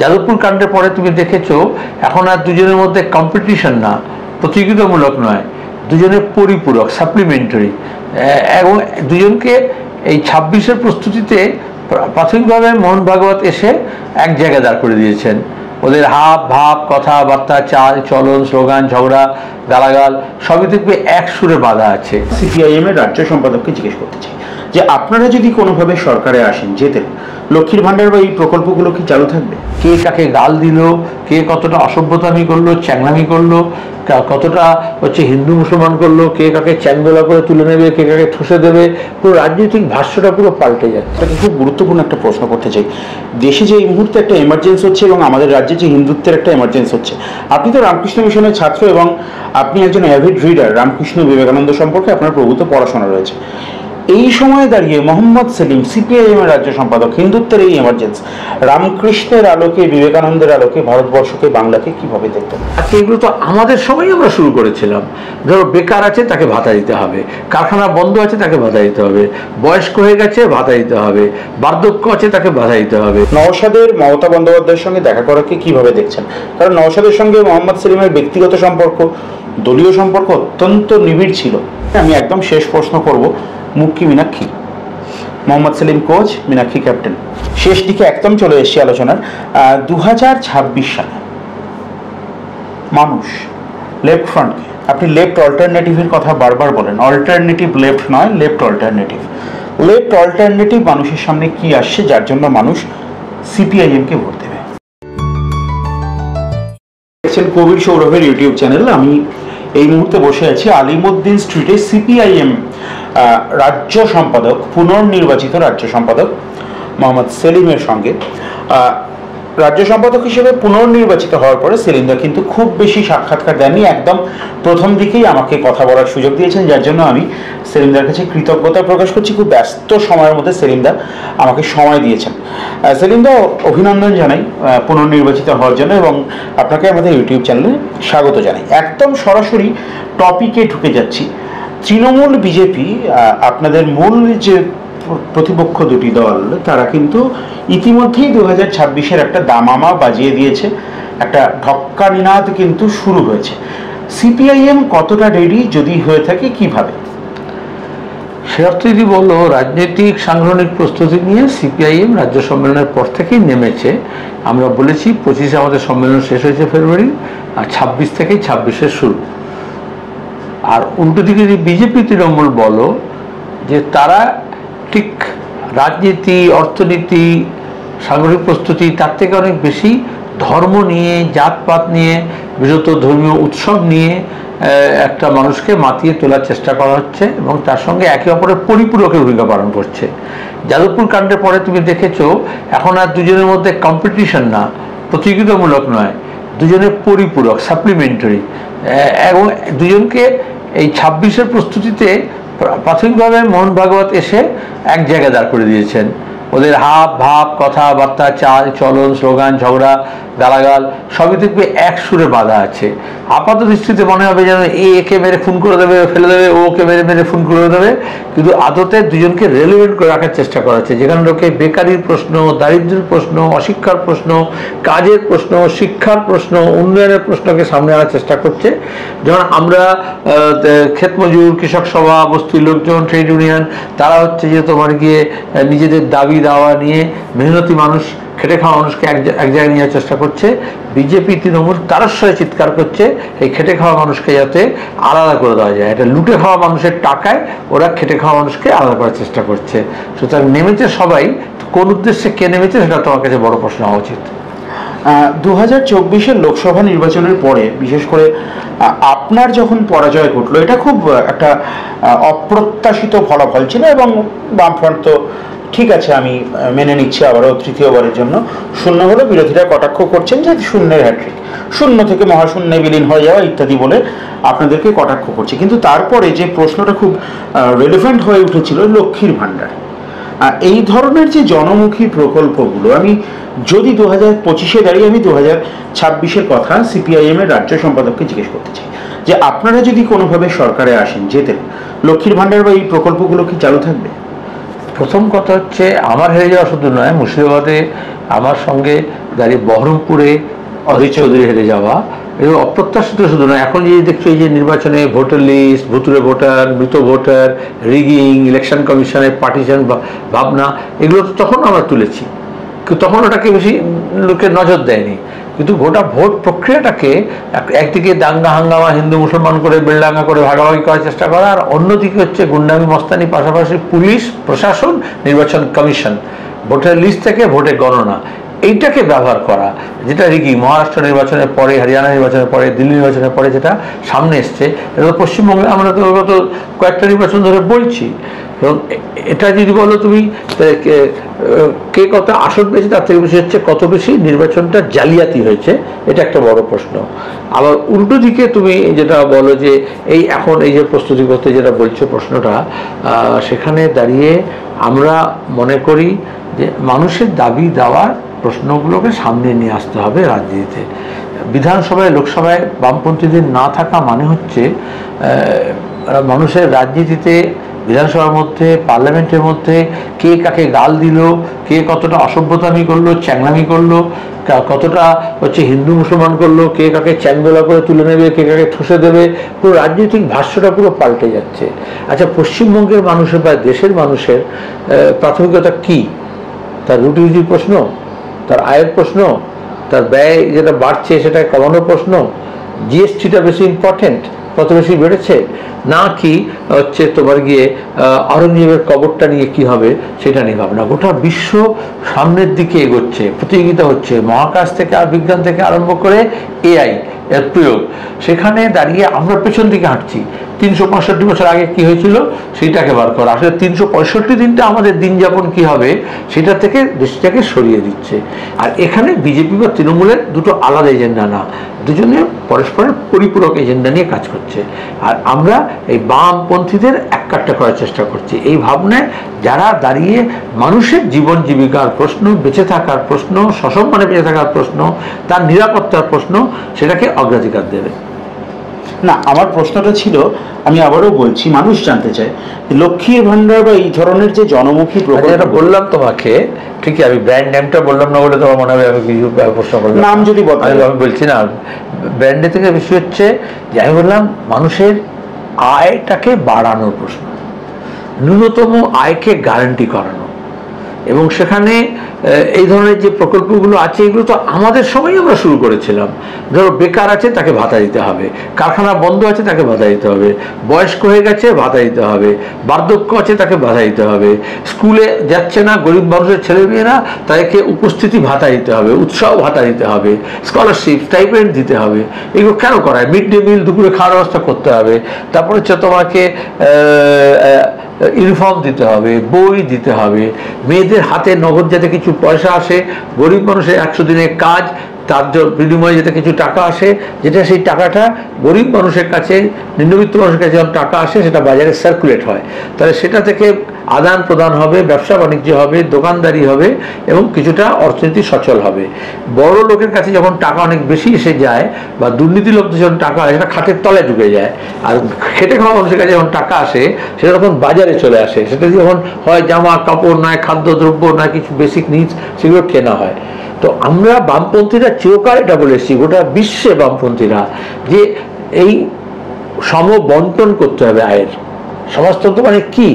যাদবপুর কাণ্ডের পরে তুমি দেখেছো এখন আর দুজনের মধ্যে কম্পিটিশন না, প্রতিযোগিতামূলক নয়, দুজনের পরিপূরক, সাপ্লিমেন্টারি, এবং দুজনকে এই 26-এর প্রস্তুতিতে প্রাথমিকভাবে মোহন ভাগবত এসে এক জায়গায় দাঁড় করে দিয়েছেন। ওদের হাব ভাব, কথাবার্তা, চাল চলন, স্লোগান, ঝগড়া, গালাগাল সবই দেখবে এক সুরে বাঁধা আছে। সিপিআইএম এর রাজ্য সম্পাদককে জিজ্ঞেস করতে চাই যে আপনারা যদি কোনোভাবে সরকারে আসেন, যেতেন, লক্ষ্মীর ভাণ্ডার বা এই প্রকল্পগুলো কি চালু থাকবে? কে কাকে গাল দিল, কে কতটা অসভ্যতামি করলো, চ্যাংনামি করলো, কতটা হিন্দু মুসলমান করলো, কে কাকে চ্যাংদোলা করে তুলে নেবে, কে কাকে ঠুসে দেবে, পুরো রাজনৈতিক ভাষ্যটা পুরো পাল্টে যাচ্ছে। তাকে খুব গুরুত্বপূর্ণ একটা প্রশ্ন করতে চাই। দেশে যে এই মুহূর্তে একটা এমার্জেন্সি হচ্ছে এবং আমাদের রাজ্যে যে হিন্দুত্বের একটা এমার্জেন্সি হচ্ছে, আপনি তো রামকৃষ্ণ মিশনের ছাত্র এবং আপনি একজন অ্যাভিড রিডার, রামকৃষ্ণ বিবেকানন্দ সম্পর্কে আপনার প্রভূত পড়াশোনা রয়েছে। এই সময়ে দাঁড়িয়ে মোহাম্মদ সেলিম, সিপিআইএম এর রাজ্য সম্পাদক, হিন্দুত্বের এই এমার্জেন্সি, রামকৃষ্ণের আলোকে, বিবেকানন্দের আলোকে ভারতবর্ষকে, বাংলাকে কিভাবে দেখতেন? আচ্ছা, এগুলো তো আমাদের সময় আমরা শুরু করেছিলাম। ধরো বেকার আছে তাকে ভাতা দিতে হবে, কারখানা বন্ধ আছে তাকে ভাতা দিতে হবে, বয়স্ক হয়ে গেছে ভাতা দিতে হবে, বার্ধক্য আছে তাকে ভাতা দিতে হবে। নওশাদের মমতা বন্দ্যোপাধ্যায়ের সঙ্গে দেখা করাকে কিভাবে দেখছেন? কারণ নওশাদের সঙ্গে মোহাম্মদ সেলিমের ব্যক্তিগত সম্পর্ক, দলীয় সম্পর্ক অত্যন্ত নিবিড় ছিল। আমি একদম শেষ প্রশ্ন করব, মুখ কি মীনাক্ষী? Mohammad Selim coach, Meenakshi captain. শেষ দিকে একদম চলে এসেছি আলোচনার। 2026 সালে মানুষ লেফট ফ্রন্টকে, আপনি লেফট অল্টারনেটিভের কথা বারবার বলেন, অল্টারনেটিভ লেফট নয়, লেফট অল্টারনেটিভ। লেফট অল্টারনেটিভ মানুষের সামনে কি আসছে যার জন্য মানুষ সিপিআইএমকে ভোট দেবে? দেখছেন কবির সৌরভের ইউটিউব চ্যানেল। আমি এই মুহূর্তে বসে আছি আলিমুদ্দিন স্ট্রিটে সিপিআইএম রাজ্য সম্পাদক, পুনর্নির্বাচিত রাজ্য সম্পাদক মোহাম্মদ সেলিমের সঙ্গে। রাজ্য সম্পাদক হিসেবে পুনর্নির্বাচিত হওয়ার পরে সেলিমদা কিন্তু খুব বেশি সাক্ষাৎকার দেননি, একদম প্রথম দিকেই আমাকে কথা বলার সুযোগ দিয়েছেন, যার জন্য আমি সেলিমদার কাছে কৃতজ্ঞতা প্রকাশ করছি। খুব ব্যস্ত সময়ের মধ্যে সেলিমদা আমাকে সময় দিয়েছেন। সেলিমদা, অভিনন্দন জানাই পুনর্নির্বাচিত হওয়ার জন্য এবং আপনাকে আমাদের ইউটিউব চ্যানেলে স্বাগত জানাই। একদম সরাসরি টপিকে ঢুকে যাচ্ছি। তৃণমূল, বিজেপি, আপনাদের মূল যে প্রতিপক্ষ দুটি দল, তারা কিন্তু ইতিমধ্যেই 2026-এর একটা দামামা বাজিয়ে দিয়েছে, একটা ঢক্কা নিনাদ কিন্তু শুরু হয়েছে। সিপিআইএম কতটা রেডি, যদি হয়ে থাকে কিভাবে? সে অর্থে যদি বলো, রাজনৈতিক সাংগঠনিক প্রস্তুতি নিয়ে সিপিআইএম রাজ্য সম্মেলনের পর থেকেই নেমেছে। আমরা বলেছি 25-এ আমাদের সম্মেলন শেষ হয়েছে ফেব্রুয়ারি, আর 26 থেকেই 26-এর শুরু। আর উল্টো দিকে যদি বিজেপি, তৃণমূল বলো, যে তারা ঠিক রাজনীতি, অর্থনীতি, সাংগঠনিক প্রস্তুতি তার থেকে অনেক বেশি ধর্ম নিয়ে, জাতপাত নিয়ে, বিশেষত ধর্মীয় উৎসব নিয়ে একটা মানুষকে মাতিয়ে তোলার চেষ্টা করা হচ্ছে এবং তার সঙ্গে একে অপরের পরিপূরকের ভূমিকা পালন করছে। যাদবপুর কাণ্ডের পরে তুমি দেখেছো এখন আর দুজনের মধ্যে কম্পিটিশন না, প্রতিযোগিতামূলক নয়, দুজনের পরিপূরক, সাপ্লিমেন্টারি, এবং দুজনকে এই 26-এর প্রস্তুতিতে প্রাথমিকভাবে মোহন ভাগবত এসে এক জায়গায় দাঁড় করে দিয়েছেন। ওদের হাব ভাব, কথাবার্তা, চাল চলন, স্লোগান, ঝগড়া, গালাগাল সবই দেখবে এক সুরে বাঁধা আছে। আপাত দৃষ্টিতে মনে হবে যেন একে মেরে খুন করে দেবে, ফেলে দেবে, ওকে মেরে মেরে খুন করে দেবে, কিন্তু আদতে দুজনকে রেলিভেন্ট করে রাখার চেষ্টা করা হচ্ছে। যেখানে লোকে বেকারির প্রশ্ন, দারিদ্র্যের প্রশ্ন, অশিক্ষার প্রশ্ন, কাজের প্রশ্ন, শিক্ষার প্রশ্ন, উন্নয়নের প্রশ্নকে সামনে আনার চেষ্টা করছে। যেমন আমরা ক্ষেতমজুর, কৃষক সভা, বস্তির লোকজন, ট্রেড ইউনিয়ন, তারা হচ্ছে যে তোমার গিয়ে নিজেদের দাবি দাওয়া নিয়ে মেহনতি মানুষ, খেটে খাওয়া মানুষকে এক জায়গায় নেওয়ার চেষ্টা করছে। বিজেপি, তৃণমূল তারস্বরে চিৎকার করছে এই খেটে খাওয়া মানুষকে যাতে আলাদা করে দেওয়া যায়। এটা লুটে খাওয়া মানুষের টাকায় ওরা খেটে খাওয়া মানুষকে আলাদা করার চেষ্টা করছে। সুতরাং নেমেছে সবাই, কোন উদ্দেশ্যে কে নেমেছে সেটা তোমার কাছে বড় প্রশ্ন হওয়া উচিত। 2024-এর লোকসভা নির্বাচনের পরে বিশেষ করে আপনার যখন পরাজয় ঘটলো, এটা খুব একটা অপ্রত্যাশিত ফলাফল ছিল এবং বামফ্রন্ট তো ঠিক আছে, আমি মেনে নিচ্ছি, আবারও তৃতীয়বারের জন্য শূন্য হলো। বিরোধীরা কটাক্ষ করছেন যে শূন্যের হ্যাট্রিক, শূন্য থেকে মহাশূন্যে বিলীন হয়ে যাওয়া ইত্যাদি বলে আপনাদেরকে কটাক্ষ করছে। কিন্তু তারপরে যে প্রশ্নটা খুব রেলেভেন্ট হয়ে উঠেছিল, লক্ষ্মীর ভাণ্ডার, এই ধরনের যে জনমুখী প্রকল্পগুলো, আমি যদি 2025-এ দাঁড়িয়ে আমি 2026-এর কথা সিপিআইএম-এর রাজ্য সম্পাদককে জিজ্ঞেস করতে চাই যে আপনারা যদি কোনোভাবে সরকারে আসেন, যেতেন, লক্ষ্মীর ভাণ্ডার বা এই প্রকল্পগুলো কি চালু থাকবে? প্রথম কথা হচ্ছে, আমার হেরে যাওয়া শুধু নয়, মুর্শিদাবাদে আমার সঙ্গে দাঁড়িয়ে বহরমপুরে অধীর চৌধুরী হেরে যাওয়া এবং অপ্রত্যাশিত শুধু না, এখন যে দেখছো এই যে নির্বাচনে ভোটার লিস্ট, ভুতুরে ভোটার, মৃত ভোটার, রিগিং, ইলেকশন কমিশনের পার্টিশন ভাবনা, এগুলো তো তখন আমরা তুলেছি, কিন্তু তখন ওটাকে বেশি লোকে নজর দেয়নি। কিন্তু ভোট প্রক্রিয়াটাকে একদিকে দাঙ্গা হাঙ্গামা, হিন্দু মুসলমান করে বেলডাঙ্গা করে ভাগাভাগি করার চেষ্টা করা, আর অন্যদিকে হচ্ছে গুন্ডামি মস্তানি, পাশাপাশি পুলিশ প্রশাসন, নির্বাচন কমিশন, ভোটার লিস্ট থেকে ভোটে গণনা, এইটাকে ব্যবহার করা, যেটা রিগিং মহারাষ্ট্র নির্বাচনের পরে, হরিয়ানা নির্বাচনের পরে, দিল্লি নির্বাচনের পরে যেটা সামনে এসছে, এটা পশ্চিমবঙ্গে আমরা তো গত কয়েকটা নির্বাচন ধরে বলছি। এবং এটা যদি বলো তুমি কে কত আসন পেয়েছে, তার থেকে বেশি হচ্ছে কত বেশি নির্বাচনটা জালিয়াতি হয়েছে, এটা একটা বড় প্রশ্ন। আবার উল্টো দিকে তুমি যেটা বলো যে এখন এই যে প্রস্তুতি করতে যেটা বলছো প্রশ্নটা, সেখানে দাঁড়িয়ে আমরা মনে করি যে মানুষের দাবি দেওয়ার প্রশ্নগুলোকে সামনে নিয়ে আসতে হবে রাজনীতিতে। বিধানসভায়, লোকসভায় বামপন্থীদের না থাকা মানে হচ্ছে মানুষের রাজনীতিতে, বিধানসভার মধ্যে, পার্লামেন্টের মধ্যে কে কাকে গাল দিল, কে কতটা অসভ্যতামি করলো, চ্যাংলামি করলো, কতটা হচ্ছে হিন্দু মুসলমান করলো, কে কাকে চ্যাংদোলা করে তুলে নেবে, কে কাকে ঠুসে দেবে, পুরো রাজনৈতিক ভাষ্যটা পুরো পাল্টে যাচ্ছে। আচ্ছা, পশ্চিমবঙ্গের মানুষের বা দেশের মানুষের প্রাথমিকতা কি? তার রুটি রুজির প্রশ্ন, তার আয়ের প্রশ্ন, তার ব্যয় যেটা বাড়ছে সেটা কমানোর প্রশ্ন, জিএসটিটা বেশি ইম্পর্টেন্ট, কত বেশি বেড়েছে, না কি হচ্ছে তোমার গিয়ে আওরঙ্গজেবের কবরটা নিয়ে কি হবে সেটা নিয়ে ভাবনা। গোটা বিশ্ব সামনের দিকে এগোচ্ছে, প্রতিযোগিতা হচ্ছে, মহাকাশ থেকে আর বিজ্ঞান থেকে আরম্ভ করে এআই এর প্রয়োগ, সেখানে দাঁড়িয়ে আমরা পেছন দিকে হাঁটছি। 365 বছর আগে কি হয়েছিল সেইটাকে বার করা, আসলে 365 দিনটা আমাদের দিন যাপন কি হবে সেটা থেকে দেশটাকে সরিয়ে দিচ্ছে। আর এখানে বিজেপি বা তৃণমূলের দুটো আলাদা এজেন্ডা না, দুজনে পরস্পরের পরিপূরক এজেন্ডা নিয়ে কাজ করছে। আর আমরা এই বামপন্থীদের এককাট্টা করার চেষ্টা করছি এই ভাবনায়, যারা দাঁড়িয়ে মানুষের জীবন জীবিকার প্রশ্ন, বেঁচে থাকার প্রশ্ন, সসম্মানে বেঁচে থাকার প্রশ্ন, তার নিরাপত্তার প্রশ্ন, সেটাকে অগ্রাধিকার দেবে। না, আমার প্রশ্নটা ছিল, আমি আবারও বলছি, মানুষ জানতে চায় লক্ষ্মীর ভান্ডার বা এই ধরনের যে জনমুখী প্রকল্প বললাম তোমাকে, ঠিক আছে, আমি ব্র্যান্ড নেমটা বললাম না বলে তোমার মনে হবে আমি কিছু প্রশ্ন করলাম, নাম যদি আমি বলছি না, ব্র্যান্ডে থেকে বেশি হচ্ছে যে আমি বললাম মানুষের আয়টাকে বাড়ানোর প্রশ্ন, ন্যূনতম আয়কে গ্যারান্টি করানো। এবং সেখানে এই ধরনের যে প্রকল্পগুলো আছে এগুলো তো আমাদের সময় আমরা শুরু করেছিলাম। ধরো বেকার আছে তাকে ভাতা দিতে হবে, কারখানা বন্ধ আছে তাকে ভাতা দিতে হবে, বয়স্ক হয়ে গেছে ভাতা দিতে হবে, বার্ধক্য আছে তাকে ভাতা দিতে হবে, স্কুলে যাচ্ছে না গরিব মানুষের ছেলেমেয়েরা তাদেরকে উপস্থিতি ভাতা দিতে হবে, উৎসাহ ভাতা দিতে হবে, স্কলারশিপ, স্টাইপেন্ড দিতে হবে। এগুলো কেন করায়? মিড ডে মিল, দুপুরে খাওয়ার ব্যবস্থা করতে হবে, তারপর হচ্ছে তোমাকে ইউনিফর্ম দিতে হবে, বই দিতে হবে, মেয়েদের হাতে নগদ যাতে কিছু পয়সা আসে, গরিব মানুষের 100 দিনের কাজ, তার বিনিময়ে যাতে কিছু টাকা আসে, যেটা সেই টাকাটা গরিব মানুষের কাছে, নিম্নবিত্ত মানুষের কাছে যখন টাকা আসে সেটা বাজারে সার্কুলেট হয়, তাহলে সেটা থেকে আদান প্রদান হবে, ব্যবসা বাণিজ্য হবে, দোকানদারি হবে এবং কিছুটা অর্থনীতি সচল হবে। বড় লোকের কাছে যখন টাকা অনেক বেশি এসে যায় বা দুর্নীতি লোকদের যখন টাকা হয় সেটা খাটের তলায় ঢুকে যায়, আর খেটে খাওয়া মানুষের কাছে যখন টাকা আসে সেটা তখন বাজারে চলে আসে, সেটা যখন হয় জামা কাপড়, নয় খাদ্যদ্রব্য, নয় কিছু বেসিক নিডস, সেগুলো কেনা হয়। তো আমরা বামপন্থীরা চিরকাল এটা বলেছি, গোটা বিশ্বে বামপন্থীরা, যে এই সমবন্টন করতে হবে আয়ের। সমাজতন্ত্র মানে কি?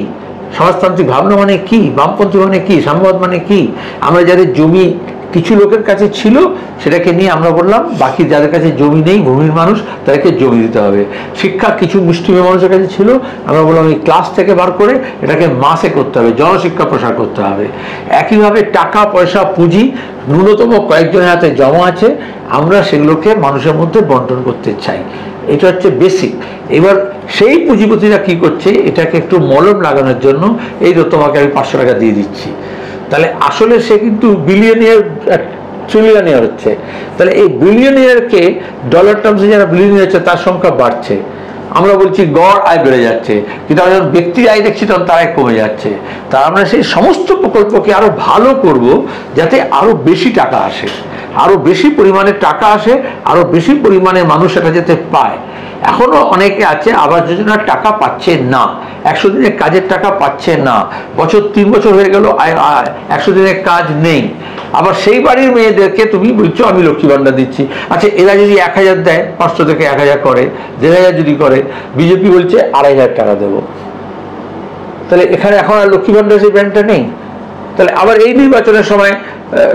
সমাজতান্ত্রিক ভাবনা মানে কি? বামপন্থী মানে কি? সাম্যবাদ মানে কি? আমরা যাদের জমি কিছু লোকের কাছে ছিল সেটাকে নিয়ে আমরা বললাম বাকি যাদের কাছে জমি নেই, ভূমির মানুষ, তাদেরকে জমি দিতে হবে। শিক্ষা কিছু মুষ্টিমেয় মানুষের কাছে ছিল, আমরা বললাম এই ক্লাস থেকে বার করে এটাকে মাসে করতে হবে, জনশিক্ষা প্রসার করতে হবে। একইভাবে টাকা পয়সা পুঁজি ন্যূনতম কয়েকজনের হাতে জমা আছে, আমরা সেগুলোকে মানুষের মধ্যে বন্টন করতে চাই। এটা হচ্ছে বেসিক। এবার সেই পুঁজিপতিরা কি করছে, এটাকে একটু মলম লাগানোর জন্য এই তো তোমাকে আমি 500 টাকা দিয়ে দিচ্ছি, তাহলে আসলে সে কিন্তু বিলিয়নিয়ার, ট্রিলিয়নিয়ার হচ্ছে। তাহলে এই বিলিয়নিয়ারকে ডলার টার্মসে যারা বিলিয়নিয়ার হচ্ছে তার সংখ্যা বাড়ছে, আমরা বলছি গড় আয় বেড়ে যাচ্ছে, কিন্তু আমরা যখন ব্যক্তির আয় দেখছি তখন তার আয় কমে যাচ্ছে। তা আমরা সেই সমস্ত প্রকল্পকে আরো ভালো করব যাতে আরো বেশি টাকা আসে। আরো বেশি পরিমাণে টাকা আসে, আরো বেশি পরিমাণে মানুষ এটা যেতে পায়। এখনো অনেকে আছে আবাস যোজনার টাকা পাচ্ছে না, 100 দিনের কাজের টাকা পাচ্ছে না, বছর 3 বছর হয়ে গেল 100 দিনের কাজ নেই। আবার সেই বাড়ির মেয়েদেরকে তুমি বলছো আমি লক্ষ্মী ভান্ডার দিচ্ছি। আচ্ছা, এরা যদি 1000 দেয়, 500 থেকে 1000 করে, 1500 যদি করে, বিজেপি বলছে 2500 টাকা দেবো। তাহলে এখানে এখন আর লক্ষ্মী ভান্ডার সেই ব্যাংকটা নেই। তাহলে আবার এই নির্বাচনের সময়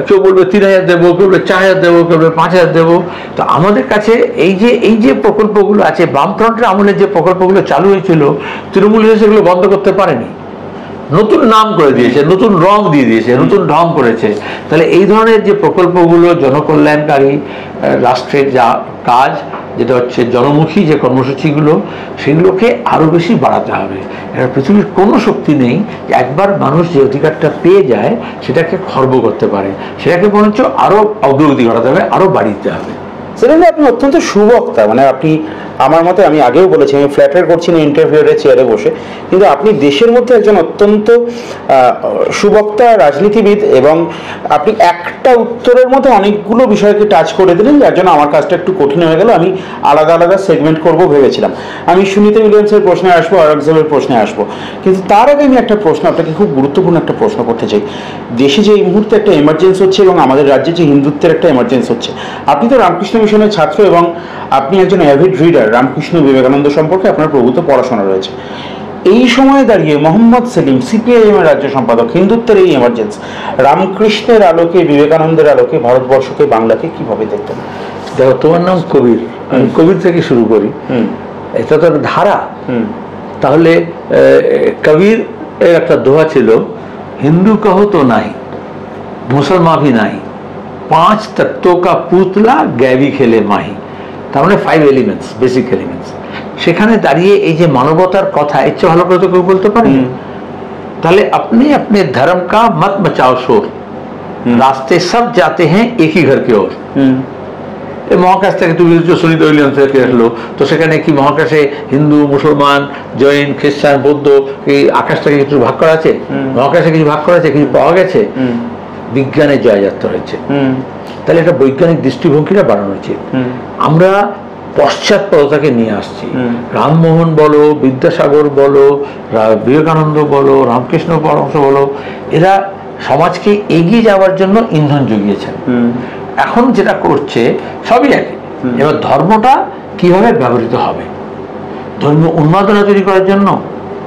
কেউ বলবে 3000 দেবো, কেউ বলবে 4000 দেবো, কেউ বলবে 5000 দেবো। তো আমাদের কাছে এই যে প্রকল্পগুলো আছে, বামফ্রন্টের আমলের যে প্রকল্পগুলো চালু হয়েছিল, তৃণমূল সেগুলো বন্ধ করতে পারেনি, নতুন নাম করে দিয়েছে, নতুন রং দিয়ে দিয়েছে, নতুন ঢং করেছে। তাহলে এই ধরনের যে প্রকল্পগুলো জনকল্যাণকারী রাষ্ট্রের যা কাজ, যেটা হচ্ছে জনমুখী যে কর্মসূচিগুলো, সেগুলোকে আরো বেশি বাড়াতে হবে। এটা পৃথিবীর কোনো শক্তি নেই যে একবার মানুষ যে অধিকারটা পেয়ে যায় সেটাকে খর্ব করতে পারে, সেটাকে বরঞ্চ আরো অগ্রগতি ঘটাতে হবে, আরো বাড়িতে হবে। সেটা আপনি অত্যন্ত সুবক্তা, মানে আপনি আমার মতে, আমি আগেও বলেছি, আমি ফ্ল্যাটার করছি না ইন্টারভিউরের চেয়ারে বসে, কিন্তু আপনি দেশের মধ্যে একজন অত্যন্ত সুবক্তা রাজনীতিবিদ, এবং আপনি একটা উত্তরের মধ্যে অনেকগুলো বিষয়কে টাচ করে দিলেন, যার জন্য আমার কাজটা একটু কঠিন হয়ে গেল। আমি আলাদা আলাদা সেগমেন্ট করব ভেবেছিলাম। আমি সুনীতা উইলিয়ামসের প্রশ্নে আসবো, আরকজবের প্রশ্নে আসবো, কিন্তু তার আগে আমি একটা প্রশ্ন আপনাকে, খুব গুরুত্বপূর্ণ একটা প্রশ্ন করতে চাই। দেশে যে এই মুহূর্তে একটা এমার্জেন্সি হচ্ছে এবং আমাদের রাজ্যে যে হিন্দুত্বের একটা এমার্জেন্সি হচ্ছে, আপনি তো রামকৃষ্ণ মিশনের ছাত্র এবং আপনি একজন অ্যাভিড রিডার, রামকৃষ্ণ বিবেকানন্দ সম্পর্কে আপনার প্রভূত পড়াশোনা রয়েছে। এই সময়ে দাঁড়িয়ে মোহাম্মদ সেলিম, সিপিআইএম এর রাজ্য সম্পাদক, হিন্দুত্বের এই এমার্জেন্সি, রামকৃষ্ণের আলোকে, বিবেকানন্দের আলোকে ভারতবর্ষকে, বাংলাকে কিভাবে দেখতেন? দেখো, তোমার নাম কবির, আমি কবির থেকে শুরু করি। এটা তো ধারা। তাহলে কবির এর একটা দোহা ছিল, হিন্দু কহো তো নাই, মুসলমান ভি নাই, 5 তত্ত্বों का পুতলা গ্যাবি খেলে মাহি। তার মানে 5 এলিমেন্টস, বেসিক এলিমেন্টস। সেখানে দাঁড়িয়ে এই যে মানবতার কথা, এর চেয়ে ভালো করে তো কেউ বলতে পারে। তাহলে আপনি अपने धर्म का मत मचाओ शोर, रास्ते सब जाते हैं एक ही घर की ओर। এই মহাকাশ থেকে তুমি সুনীতা উইলিয়ামস থেকে আসলো, তো সেখানে কি মহাকাশে হিন্দু, মুসলমান, জৈন, খ্রিস্টান, বৌদ্ধ, এই আকাশটাকে কিছু ভাগ করা আছে? মহাকাশে কিছু ভাগ করা আছে? কিছু পাওয়া গেছে? বিজ্ঞানের জয়যাত্রা হয়েছে। তাহলে এটা বৈজ্ঞানিক দৃষ্টিভঙ্গিটা বাড়ানো উচিত। আমরা পশ্চাৎপদতাকে নিয়ে আসছি। রামমোহন বলো, বিদ্যাসাগর বলো, বিবেকানন্দ বলো, রামকৃষ্ণ পরমহংস বলো, এরা সমাজকে এগিয়ে যাওয়ার জন্য ইন্ধন জুগিয়েছেন। এখন যেটা করছে সবই একই। এবার ধর্মটা কিভাবে ব্যবহৃত হবে? ধর্মীয় উন্মাদনা তৈরি করার জন্য,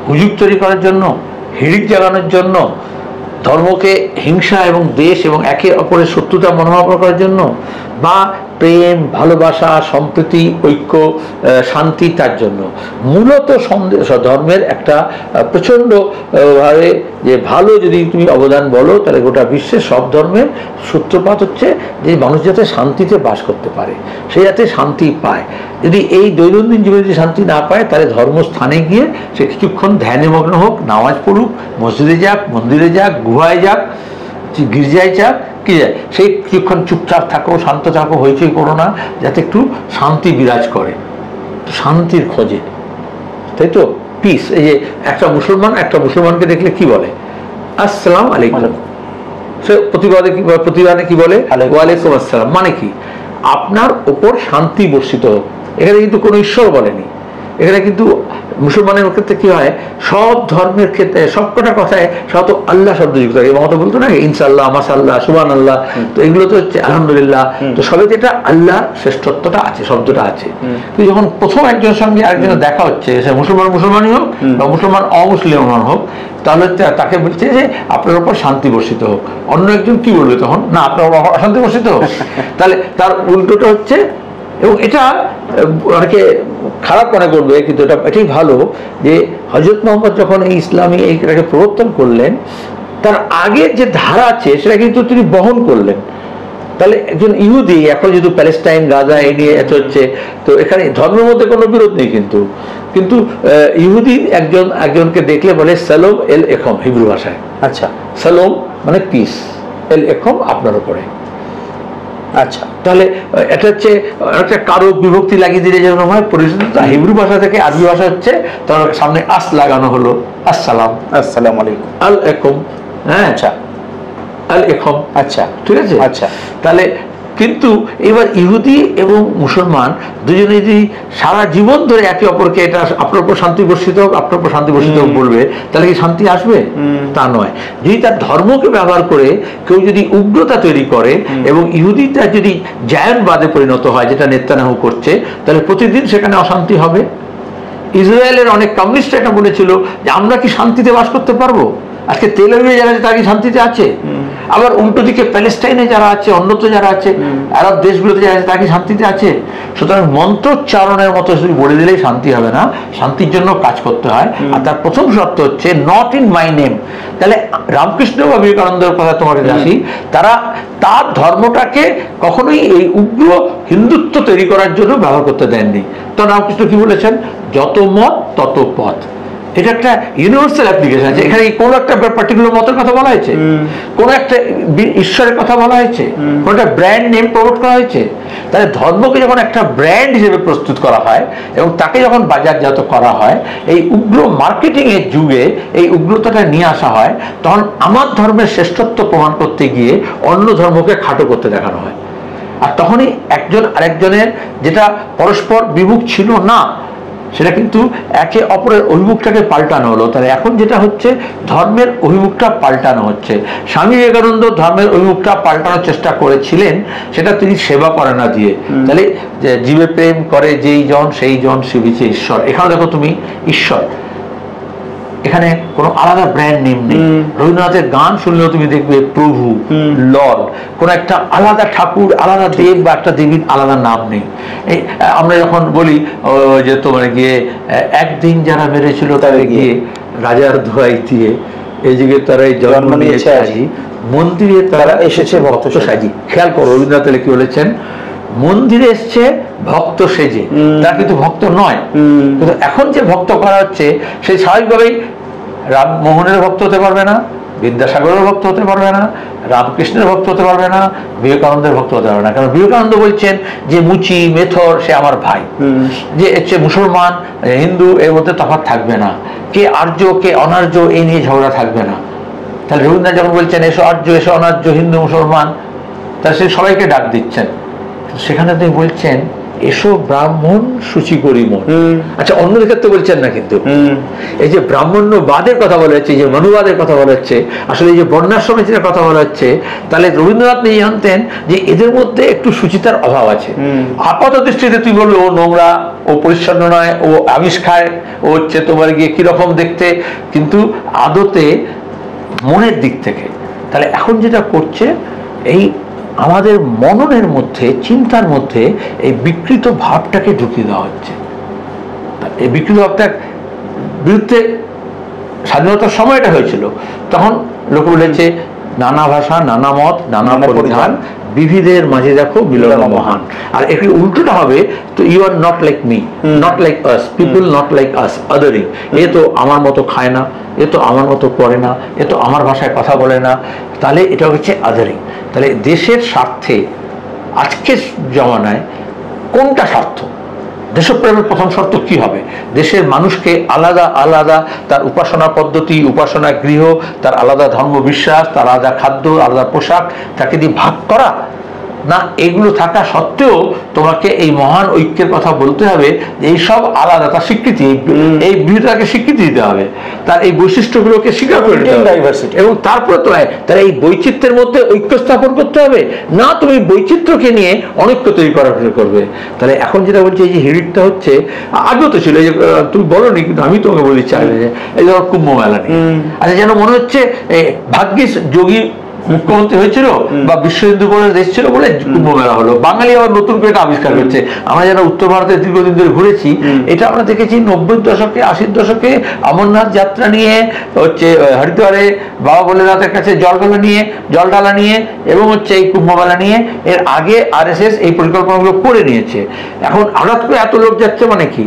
হুজুগ তৈরি করার জন্য, হিড়িক জাগানোর জন্য, ধর্মকে হিংসা এবং দেশ এবং একে অপরের শত্রুতা মনোভাব করার জন্য, বা প্রেম, ভালোবাসা, সম্প্রীতি, ঐক্য, শান্তি, তার জন্য। মূলত ধর্মের একটা প্রচণ্ড ভাবে যে ভালো যদি তুমি অবদান বলো, তাহলে গোটা বিশ্বের সব ধর্মের সূত্রপাত হচ্ছে যে মানুষ যাতে শান্তিতে বাস করতে পারে, সে যাতে শান্তি পায়। যদি এই দৈনন্দিন জীবনে যদি শান্তি না পায়, তাহলে ধর্মস্থানে গিয়ে সে কিছুক্ষণ ধ্যানে মগ্ন হোক, নামাজ পড়ুক, মসজিদে যাক, মন্দিরে যাক, গুহায় যাক, গির্জায় যাক, কি যায়, সেই কিছুক্ষণ চুপচাপ থাকো, শান্ত থাকো, হইচই করো না, যাতে একটু শান্তি বিরাজ করে, শান্তির খোঁজে, তাই তো? পিস। এই যে একটা মুসলমানকে দেখলে কি বলে? আসসালাম আলাইকুম। সে প্রতিবাদে কি বলে? ওয়ালাইকুম আসসালাম। মানে কি? আপনার ওপর শান্তি বর্ষিত হোক। এখানে কিন্তু কোনো ঈশ্বর বলেনি। এখানে কিন্তু মুসলমানের ক্ষেত্রে কি হয়, সব ধর্মের ক্ষেত্রে সবকটা কথায় সব আল্লাহ শব্দ যুক্ত থাকে। মতো বলতো না ইনশাআল্লাহ, মাশাআল্লাহ, সুবহান আল্লাহ, তো এগুলো তো হচ্ছে আলহামদুলিল্লাহ। তো সবাই এটা আল্লাহ শ্রেষ্ঠত্বটা আছে, শব্দটা আছে। কিন্তু যখন প্রথম একজনের সঙ্গে আরেকজনের দেখা হচ্ছে, সে মুসলমানই হোক বা মুসলমান অমুসলিমান হোক, তাহলে তাকে বলছে যে আপনার উপর শান্তি বর্ষিত হোক। অন্য একজন কি বলবে তখন? না, আপনার অশান্তি বর্ষিত হোক। তাহলে তার উল্টোটা হচ্ছে, এবং এটা অনেকে খারাপ মনে করবে, কিন্তু এটাই ভালো যে হযরত মুহাম্মদ যখন এই ইসলামী এইটাকে প্রবর্তন করলেন, তার আগের যে ধারা আছে সেটা কিন্তু তিনি বহন করলেন। তাহলে একজন ইহুদি, এখন যেহেতু প্যালেস্টাইন, গাজা এই নিয়ে এত হচ্ছে, তো এখানে ধর্মের মধ্যে কোনো বিরোধ নেই, কিন্তু ইহুদি একজনকে দেখলে বলে সালোম এল একম, হিব্রু ভাষায়। আচ্ছা, সালোম মানে পিস, এল একম আপনার উপরে। আচ্ছা, তাহলে এটা হচ্ছে একটা কারো বিভক্তি লাগিয়ে দিলে যেমন হয়, পরিস্থিতি হিব্রু ভাষা থেকে আরবি ভাষা হচ্ছে, তার সামনে আস লাগানো হলো, আসসালাম, আসসালামু আলাইকুম, আল একম। হ্যাঁ, আচ্ছা, আল একম। আচ্ছা, ঠিক আছে। আচ্ছা, তাহলে কিন্তু এবার ইহুদি এবং মুসলমান দুজনে যদি সারা জীবন ধরে একে অপরকে এটা আপনার উপর শান্তি বর্ষিত হোক, আপনার উপর শান্তি বর্ষিত হোক বলবে, তাহলে কি শান্তি আসবে? তা নয়। যদি তার ধর্মকে ব্যবহার করে কেউ যদি উগ্রতা তৈরি করে এবং ইহুদিটা যদি জায়নবাদে পরিণত হয়, যেটা নেতানিয়াহু করছে, তাহলে প্রতিদিন সেখানে অশান্তি হবে। ইসরায়েলের অনেক কমিউনিস্ট এটা বলেছিল যে আমরা কি শান্তিতে বাস করতে পারবো? আজকে তেল আবিবে যারা আছে তারা কি শান্তিতে আছে? আবার উল্টো দিকে প্যালেস্টাইনে যারা আছে, অন্যত্র যারা আছে, আরব দেশগুলোতে যারা আছে তারা কি শান্তিতে আছে? সুতরাং মন্ত্রোচ্চারণের মতো শুধু বলে দিলেই শান্তি হবে না, শান্তির জন্য কাজ করতে হয়। আর তার প্রথম শর্ত হচ্ছে নট ইন মাই নেম। তাহলে রামকৃষ্ণ বা বিবেকানন্দের কথা তোমাকে আসি, তারা তার ধর্মটাকে কখনোই এই উগ্র হিন্দুত্ব তৈরি করার জন্য ব্যবহার করতে দেননি। তো রামকৃষ্ণ কি বলেছেন? যত মত তত পথ। এটা একটা ইউনিভার্সাল অ্যাপ্লিকেশন আছে। এখানে কোনো একটা পার্টিকুলার মতের কথা বলা হয়েছে, কোনো একটা ঈশ্বরের কথা বলা হয়েছে, কোনো একটা ব্র্যান্ড নেম প্রমোট করা হয়েছে। তাহলে ধর্মকে যখন একটা ব্র্যান্ড হিসেবে প্রস্তুত করা হয় এবং তাকে যখন বাজারজাত করা হয়, এই উগ্র মার্কেটিং এর যুগে এই উগ্রতাটা নিয়ে আসা হয়, তখন আমার ধর্মের শ্রেষ্ঠত্ব প্রমাণ করতে গিয়ে অন্য ধর্মকে খাটো করতে দেখানো হয়। আর তখনই একজন আরেকজনের যেটা পরস্পর বিমুখ ছিল না, সেটা কিন্তু একে অপরের অভিমুখটাকে পাল্টানো হলো। তাহলে এখন যেটা হচ্ছে, ধর্মের অভিমুখটা পাল্টানো হচ্ছে। স্বামী বিবেকানন্দ ধর্মের অভিমুখটা পাল্টানোর চেষ্টা করেছিলেন, সেটা তিনি সেবা করে না দিয়ে। তাহলে জীবে প্রেম করে যেই জন সেই জন শিবিছে ঈশ্বর। এখানে দেখো তুমি ঈশ্বর, এখানে কোনো আলাদা ব্র্যান্ড নেম নেই। রবীন্দ্রনাথের গান শুনলেও তুমি দেখবে প্রভু, লর্ড, কোন একটা আলাদা ঠাকুর, আলাদা দেব বা একটা দেবীর আলাদা নাম নেই। এই আমরা যখন বলি যে তোমার গিয়ে একদিন যারা মেরেছিল তারা গিয়ে রাজার দোহাই দিয়ে এই যুগে তারাই জন্ম নিয়েছে আজি, মন্দিরে তারা এসেছে ভক্ত সাজি। খেয়াল করো রবীন্দ্রনাথ কি বলেছেন, মন্দিরে এসছে ভক্ত সেজে, তারা কিন্তু ভক্ত নয়। কিন্তু এখন যে ভক্ত করা হচ্ছে, সেই স্বাভাবিকভাবেই রামমোহনের ভক্ত হতে পারবে না, বিদ্যাসাগরের ভক্ত হতে পারবে না, রামকৃষ্ণের ভক্ত হতে পারবে না, বিবেকানন্দের ভক্ত হতে পারবে না। কারণ বিবেকানন্দ বলছেন যে মুচি মেথর সে আমার ভাই, যে হচ্ছে মুসলমান হিন্দু এর মধ্যে তফাৎ থাকবে না, কে আর্য কে অনার্য এই নিয়ে ঝগড়া থাকবে না। তাহলে রবীন্দ্রনাথ যখন বলছেন এসো আর্য এসো অনার্য হিন্দু মুসলমান, তাহলে সে সবাইকে ডাক দিচ্ছেন। সেখানে তিনি বলছেন এসো ব্রাহ্মণ সূচি করি মন। আচ্ছা, অন্যদের ক্ষেত্রে বলছেন না, কিন্তু এই যে ব্রাহ্মণ্যবাদের কথা বলা হচ্ছে, যে মনুবাদের কথা বলা হচ্ছে, আসলে এই যে বর্ণাশ্রমের যেটা কথা বলা হচ্ছে, তাহলে রবীন্দ্রনাথ নিয়ে জানতেন যে এদের মধ্যে একটু সুচিতার অভাব আছে। আপাত দৃষ্টিতে তুই বলবি ও নোংরা, ও পরিচ্ছন্ন নয়, ও আমিষ খায়, ও হচ্ছে তোমার গিয়ে কিরকম দেখতে, কিন্তু আদতে মনের দিক থেকে। তাহলে এখন যেটা করছে, এই আমাদের মননের মধ্যে, চিন্তার মধ্যে এই বিকৃত ভাবটাকে ঢুকিয়ে দেওয়া হচ্ছে। এই বিকৃত ভাবটার বিরুদ্ধে স্বাধীনতার সময়টা হয়েছিল, তখন লোক বলেছে নানা ভাষা নানা মত নানা পরিধান, বিবিধের মাঝে দেখো মিলন মহান। আর একটু উল্টোটা হবে, তো you are not like me, not like us, people not like us, othering. এ তো আমার মতো খায় না, এ তো আমার মতো করে না, এ তো আমার ভাষায় কথা বলে না, তাহলে এটা হচ্ছে আদারিং। তাহলে দেশের স্বার্থে আজকের জমানায় কোনটা স্বার্থ? দেশপ্রেমের প্রথম শর্ত কি হবে? দেশের মানুষকে আলাদা আলাদা তার উপাসনা পদ্ধতি, উপাসনা গৃহ, তার আলাদা ধর্ম বিশ্বাস, তার আলাদা খাদ্য, আলাদা পোশাক, তাকে দিয়ে ভাগ করা না? এগুলো থাকা সত্ত্বেও তোমাকে এই মহান ঐক্যের কথা বলতে হবে, এই সব আলাদা, তার স্বীকৃতি, এই বিবিধতাকে স্বীকৃতি দিতে হবে, তার এই বৈশিষ্ট্যগুলোকে স্বীকার করে নিতে হবে, এবং তারপরে তো তার এই বৈচিত্র্যের মধ্যে ঐক্য স্থাপন করতে হবে। না তুমি বৈচিত্র্যকে নিয়ে অনৈক্য তৈরি করা করবে। তাহলে এখন যেটা বলছি, এই যে হিড়িকটা হচ্ছে, আগেও তো ছিল, এই যে তুমি বলোনি কিন্তু আমি তোমাকে বলি চাইলে, এই ধরো কুম্ভ মেলা নিয়ে, আচ্ছা যেন মনে হচ্ছে ভাগ্যিস যোগী মুখ্যমন্ত্রী হয়েছিল বা বিশ্ব হিন্দু পরিষদের দেশ ছিল বলে কুম্ভ মেলা হলো। বাঙালি আবার নতুন করে এটা আবিষ্কার করছে। আমরা যারা উত্তর ভারতে দীর্ঘদিন ধরে ঘুরেছি, এটা আমরা দেখেছি 90-র দশকে 80-র দশকে অমরনাথ যাত্রা নিয়ে হচ্ছে হরিদ্বারে বাবা ভোলেনাথের কাছে জল ঢালা নিয়ে এবং হচ্ছে এই কুম্ভ মেলা নিয়ে, এর আগে RSS এই পরিকল্পনাগুলো করে নিয়েছে। এখন হঠাৎ করে এত লোক যাচ্ছে মানে কি?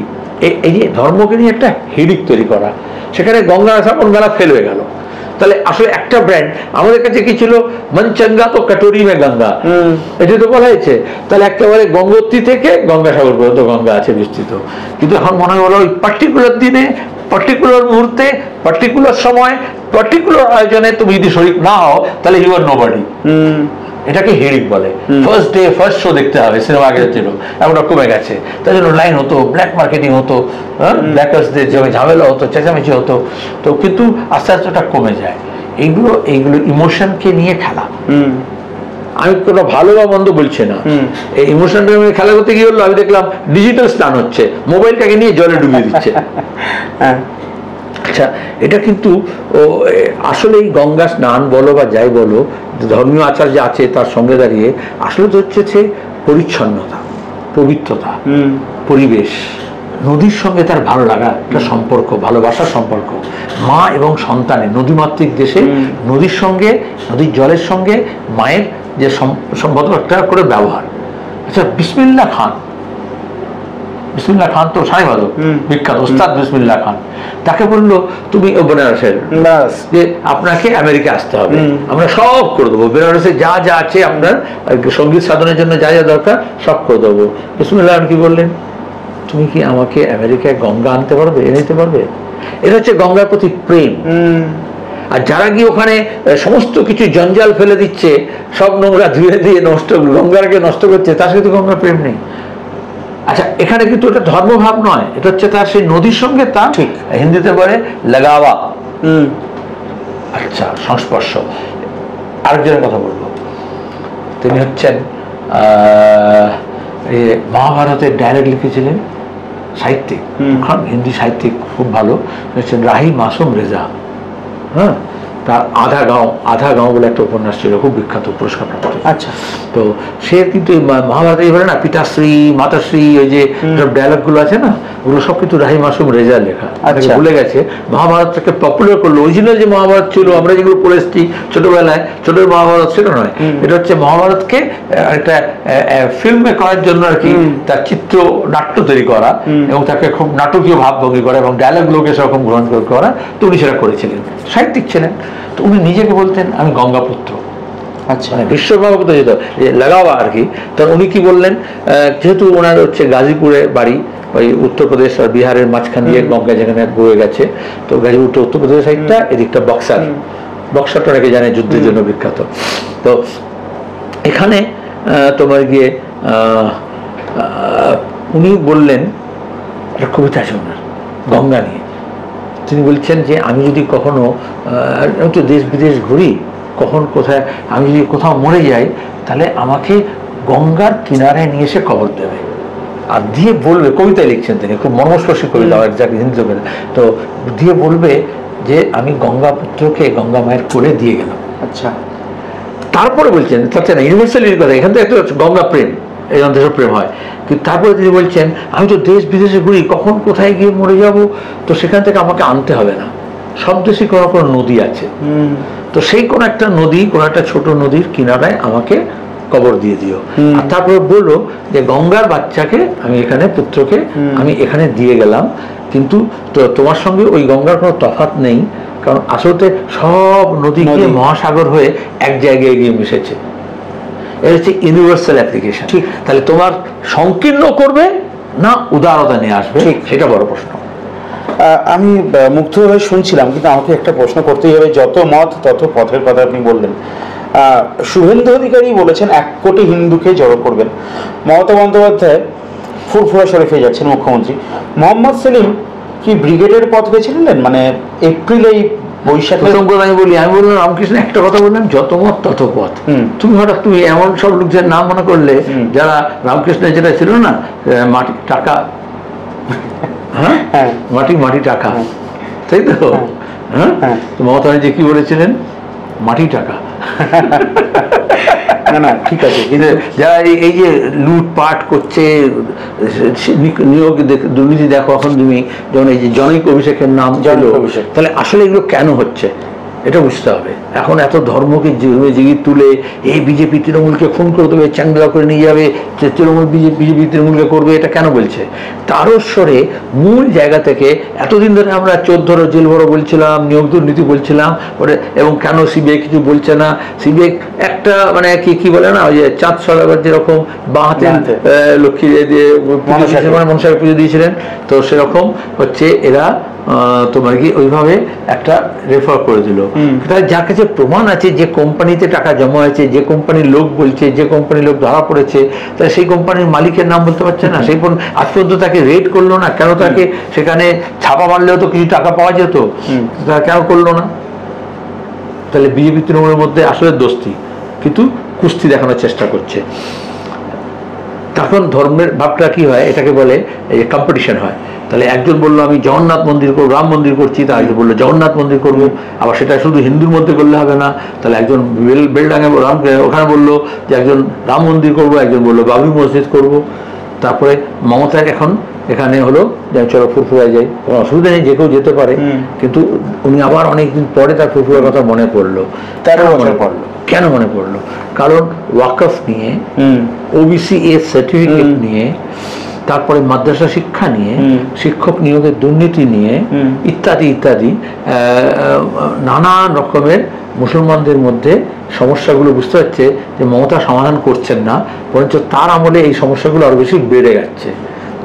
এই যে ধর্মকে নিয়ে একটা হিড়িক তৈরি করা, সেখানে গঙ্গা স্থাপন মেলা ফেল হয়ে গেল। তাহলে আসলে একটা ব্র্যান্ড আমাদের কাছে কি ছিল, মনচঙ্গা তো কাটোরি মে গঙ্গা, এটা তো বলা হয়েছে। তাহলে একেবারে গঙ্গোত্রী থেকে গঙ্গাসাগর পর্যন্ত গঙ্গা আছে বিস্তৃত। কিন্তু এখন মনে হলো ওই পার্টিকুলার দিনে, পার্টিকুলার মুহূর্তে, পার্টিকুলার সময়, পার্টিকুলার আয়োজনে তুমি যদি শরীক না হও, তাহলে ইউ আর নোবডি। এটাকে হিড়িক বলে। ফার্স্ট ডে ফার্স্ট শো দেখতে হবে, সিনেমা আগে ছিল, এখন কমে গেছে। তাই জন্য লাইন হতো, ব্ল্যাক মার্কেটিং হতো, ব্ল্যাকার্সদের ঝামেলা হতো, চেঁচামেচি হতো। তো কিন্তু আস্তে আস্তে ওটা কমে যায়। এইগুলো ইমোশনকে নিয়ে খেলা। আমি কোনো ভালো বা মন্দ বলছি না, এই ইমোশনটা খেলা করতে গিয়ে হলো আমি দেখলাম ডিজিটাল স্নান হচ্ছে, মোবাইলটাকে নিয়ে জলে ডুবিয়ে দিচ্ছে। আচ্ছা, এটা কিন্তু আসলে এই গঙ্গা স্নান বলো বা যাই বলো, ধর্মীয় আচার যে আছে তার সঙ্গে দাঁড়িয়ে আসলে তো হচ্ছে পরিচ্ছন্নতা, পবিত্রতা, পরিবেশ, নদীর সঙ্গে তার ভালো লাগা একটা সম্পর্ক, ভালোবাসার সম্পর্ক। মা এবং সন্তানের, নদীমাতৃক দেশে নদীর সঙ্গে, নদীর জলের সঙ্গে মায়ের যে সম্পর্ক একটা করে ব্যবহার। আচ্ছা, বিসমিল্লাহ খান তো সাই ভালো বিখ্যাত ওস্তাদ বিসমিল্লাহ খান, তাকে বললো তুমি বেনারসের যে আপনাকে আমেরিকা আসতে হবে, আমরা সব করে দেবো, বেনারসে যা যা আছে আপনার সঙ্গীত সাধনের জন্য যা যা দরকার সব করে দেবো। বিসমিল্লাহ খান কি বললেন, তুমি কি আমাকে আমেরিকায় গঙ্গা আনতে পারবে, এনে দিতে পারবে? এটা হচ্ছে গঙ্গার প্রতি প্রেম। আর যারা গিয়ে ওখানে সমস্ত কিছু জঞ্জাল ফেলে দিচ্ছে, সব নোংরা ধুয়ে দিয়ে নষ্ট, গঙ্গাকে নষ্ট করছে, তার সাথে গঙ্গার প্রেম নেই। আচ্ছা, এখানে কিন্তু এটা ধর্মভাব নয়, এটা হচ্ছে তার সেই নদীর সঙ্গে তার হিন্দিতে বলে লাগাওয়া। আচ্ছা, সংস্পর্শ। আরেকজনের কথা বলবো, তিনি হচ্ছেন মহাভারতের ডায়লগ লিখেছিলেন সাহিত্যিক, হিন্দি সাহিত্যিক, খুব ভালো, হচ্ছেন রাহি মাসুম রেজা। হ্যাঁ, তার আধা গাঁও বলে একটা উপন্যাস ছিল, খুব বিখ্যাত, পুরস্কার প্রাপ্ত। আচ্ছা, তো সে কিন্তু মহাভারতে বলে না পিতাশ্রী মাতাশ্রী, ওই যে ডায়লগ গুলো আছে না, ওগুলো সব কিন্তু রাহি মাসুম রেজার লেখা। ভুলে গেছে, মহাভারতটাকে পপুলার করলো। অরিজিনাল যে মহাভারত ছিল, আমরা যেগুলো পড়ে এসেছি ছোটবেলায়, ছোটের মহাভারত সেটা নয়, এটা হচ্ছে মহাভারতকে একটা ফিল্মে করার জন্য আর কি, তার চিত্র নাট্য তৈরি করা এবং তাকে খুব নাটকীয় ভাবভঙ্গি করা এবং ডায়লগ গুলোকে সেরকম গ্রহণ করা। তো উনি সেটা করেছিলেন, সাহিত্যিক ছিলেন। তো উনি নিজেকে বলতেন আমি গঙ্গাপুত্র। আচ্ছা, মানে বিশ্বব্রহ্মপুত্র যেটা লাগাওয়া আর কি। তো উনি কি বললেন, যেহেতু ওনার হচ্ছে গাজীপুরে বাড়ি, ওই উত্তরপ্রদেশ আর বিহারের মাঝখান দিয়ে গঙ্গা যেখানে বয়ে গেছে, তো গাজীপুর উত্তরপ্রদেশ সাইডটা, এদিকটা বক্সারটা অনেকে জানে যুদ্ধের জন্য বিখ্যাত। তো এখানে তোমার গিয়ে উনি বললেন, একটা কবিতা আছে ওনার গঙ্গা নিয়ে। তিনি বলছেন যে আমি যদি কখনো একটু দেশ বিদেশ ঘুরি, কখন কোথায় আমি যদি কোথাও মরে যাই, তাহলে আমাকে গঙ্গার কিনারে নিয়ে এসে কবর দেবে, আর দিয়ে বলবে, কবিতায় লিখছেন তিনি, খুব মর্মস্পর্শী কবিতা, একজাকে হিন্দি কবিতা, তো দিয়ে বলবে যে আমি গঙ্গা পুত্রকে গঙ্গা মায়ের কোলে দিয়ে গেলাম। আচ্ছা, তারপরে বলছেন, তাতে না ইউনিভার্সালিটির কথা, এখান থেকে একটা গঙ্গা প্রেম, এই দেশের প্রেম হয়। কিন্তু তারপরে তিনি বলছেন আমি তো দেশ বিদেশে ঘুরি, কখন কোথায় গিয়ে মরে যাব, তো সেখান থেকে আমাকে আনতে হবে না, সব দেশে কোনো কোনো নদী আছে, তো সেই কোনো একটা নদী, কোনো একটা ছোট নদীর কিনারায় আমাকে কবর দিয়ে দিও। আর তারপরে বললো যে গঙ্গার বাচ্চাকে আমি এখানে, পুত্রকে আমি এখানে দিয়ে গেলাম, কিন্তু তোমার সঙ্গে ওই গঙ্গার কোনো তফাৎ নেই, কারণ আসলে সব নদী গিয়ে মহাসাগর হয়ে এক জায়গায় গিয়ে মিশেছে। এটা হচ্ছে ইউনিভার্সাল অ্যাপ্লিকেশন। ঠিক, তাহলে তোমার সংকীর্ণ করবে না উদারতা নিয়ে আসবে, সেটা বড় প্রশ্ন। আমি মুগ্ধভাবে শুনছিলাম, কিন্তু আমাকে একটা প্রশ্ন করতেই হবে, যত মত তত পথের কথা আপনি বললেন। শুভেন্দু অধিকারী বলেছেন 1 কোটি হিন্দুকে জড়ো করবেন। মমতা বন্দ্যোপাধ্যায় ফুরফুরা শরীফে যাচ্ছেন মুখ্যমন্ত্রী। মোহাম্মদ সেলিম কি ব্রিগেডের পথ বেছে নিলেন? মানে এপ্রিলেই বৈশাখ। আমি বললাম রামকৃষ্ণ একটা কথা বললাম, যত মত তত পথ। তুমি হঠাৎ তুমি এমন সব লোকদের নাম মনে করলে যারা রামকৃষ্ণের যেটা ছিল না, মাটি টাকা, হ্যাঁ মাটি টাকা, তাই তো? হ্যাঁ, মমতা ব্যানার্জি কি বলেছিলেন? মাটি টাকা। না ঠিক আছে, যারা এই যে লুটপাট করছে, নিয়োগ দুর্নীতি দেখো, এখন তুমি যেমন এই যে জনৈক অভিষেকের নাম, তাহলে আসলে এগুলো কেন হচ্ছে এটা বুঝতে হবে। এখন এত ধর্মকে জিগিয়ে তুলে এই বিজেপি তৃণমূলকে খুন করে দেবে, চ্যাংদোলা করে নিয়ে যাবে, তৃণমূল বিজেপি তৃণমূলকে করবে, এটা কেন বলছে? তারস্বরে মূল জায়গা থেকে এতদিন ধরে আমরা চোর ধরো জেল ভরো বলছিলাম, নিয়োগ দুর্নীতি বলছিলাম, এবং কেন সিবিআই কিছু বলছে না? সিবিআই একটা মানে কি বলে না, ওই যে চাঁদ সদাগর যেরকম বাঁ হাতে লক্ষ্মী দিয়ে মনসাকে পুজো দিয়েছিলেন, তো সেরকম হচ্ছে এরা তোমার কি ওইভাবে একটা রেফার করে দিল। যার কাছে প্রমাণ আছে যে কোম্পানিতে টাকা জমা হয়েছে, যে কোম্পানির লোক বলছে, যে কোম্পানির লোক ধরা পড়েছে, তাহলে সেই কোম্পানির মালিকের নাম বলতে পারছে না, সেই আজ পর্যন্ত তাকে রেড করলো না কেন? তাকে সেখানে ছাপা মারলেও তো কিছু টাকা পাওয়া যেত, তারা কেন করলো না? তাহলে বিজেপি তৃণমূলের মধ্যে আসলে দোস্তি, কিন্তু কুস্তি দেখানোর চেষ্টা করছে। তখন ধর্মের ভাবটা কি হয়, এটাকে বলে কম্পিটিশন হয়। তাহলে একজন বললো আমি জগন্নাথ মন্দির করবো, রাম মন্দির করছি, তা একজন বললো জগন্নাথ মন্দির করবো, আবার সেটা শুধু হিন্দুর মধ্যে করলে হবে না। তাহলে একজন বেলডাঙ্গে ওখানে বললো যে একজন রাম মন্দির করবো, একজন বললো বাবরি মসজিদ করবো। তারপরে মমতার এখন এখানে হলো যে চলো ফুরফুরায় যাই, কোনো অসুবিধা নেই, যে কেউ যেতে পারে। কিন্তু উনি আবার অনেকদিন পরে তার ফুরফুরার কথা মনে পড়লো। তারও মনে পড়লো, কেন মনে পড়লো? কারণ ওয়াকফ নিয়ে, ওবিসি এর সার্টিফিকেট নিয়ে, তারপরে মাদ্রাসা শিক্ষা নিয়ে, শিক্ষক নিয়োগের দুর্নীতি নিয়ে, ইত্যাদি ইত্যাদি নানান রকমের মুসলমানদের মধ্যে সমস্যাগুলো বুঝতে পারছে যে মমতা সমাধান করছেন না, বরঞ্চ তার আমলে এই সমস্যাগুলো আরো বেশি বেড়ে যাচ্ছে।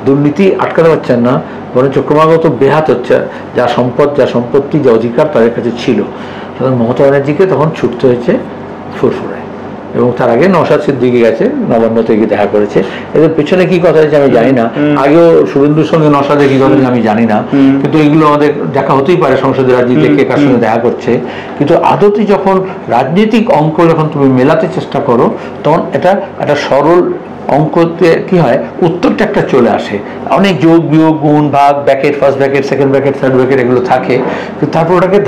দুর্নীতি আটকাতে পারছেন না, বরঞ্চ ক্রমাগত বেহাত হচ্ছে যা সম্পদ, যা সম্পত্তি, যা অধিকার তাদের কাছে ছিল। সুতরাং মমতা ব্যানার্জিকে তখন ছুটতে হয়েছে ফুরফুরায়, এবং তার আগে নওশাদ সিদ্দিকী গেছে, নবান্নতে গিয়ে দেখা করেছে। এদের পেছনে কি কথা হয়েছে আমি জানি না, আগেও শুভেন্দুর সঙ্গে নওশাদের কি কথা হয়েছে আমি জানি না, কিন্তু এগুলো আমাদের দেখা হতেই পারে সংসদের রাজনীতি কে কার সঙ্গে দেখা করছে। কিন্তু আদতে যখন রাজনৈতিক অঙ্ক যখন তুমি মেলাতে চেষ্টা করো, তখন এটা একটা সরল অঙ্কতে কি হয়, উত্তরটা একটা চলে আসে। অনেক যোগ বিয়োগ গুণ ভাগ bracket, first bracket, second bracket, third bracket এগুলো থাকে, কিন্তু তারপর ওটাকে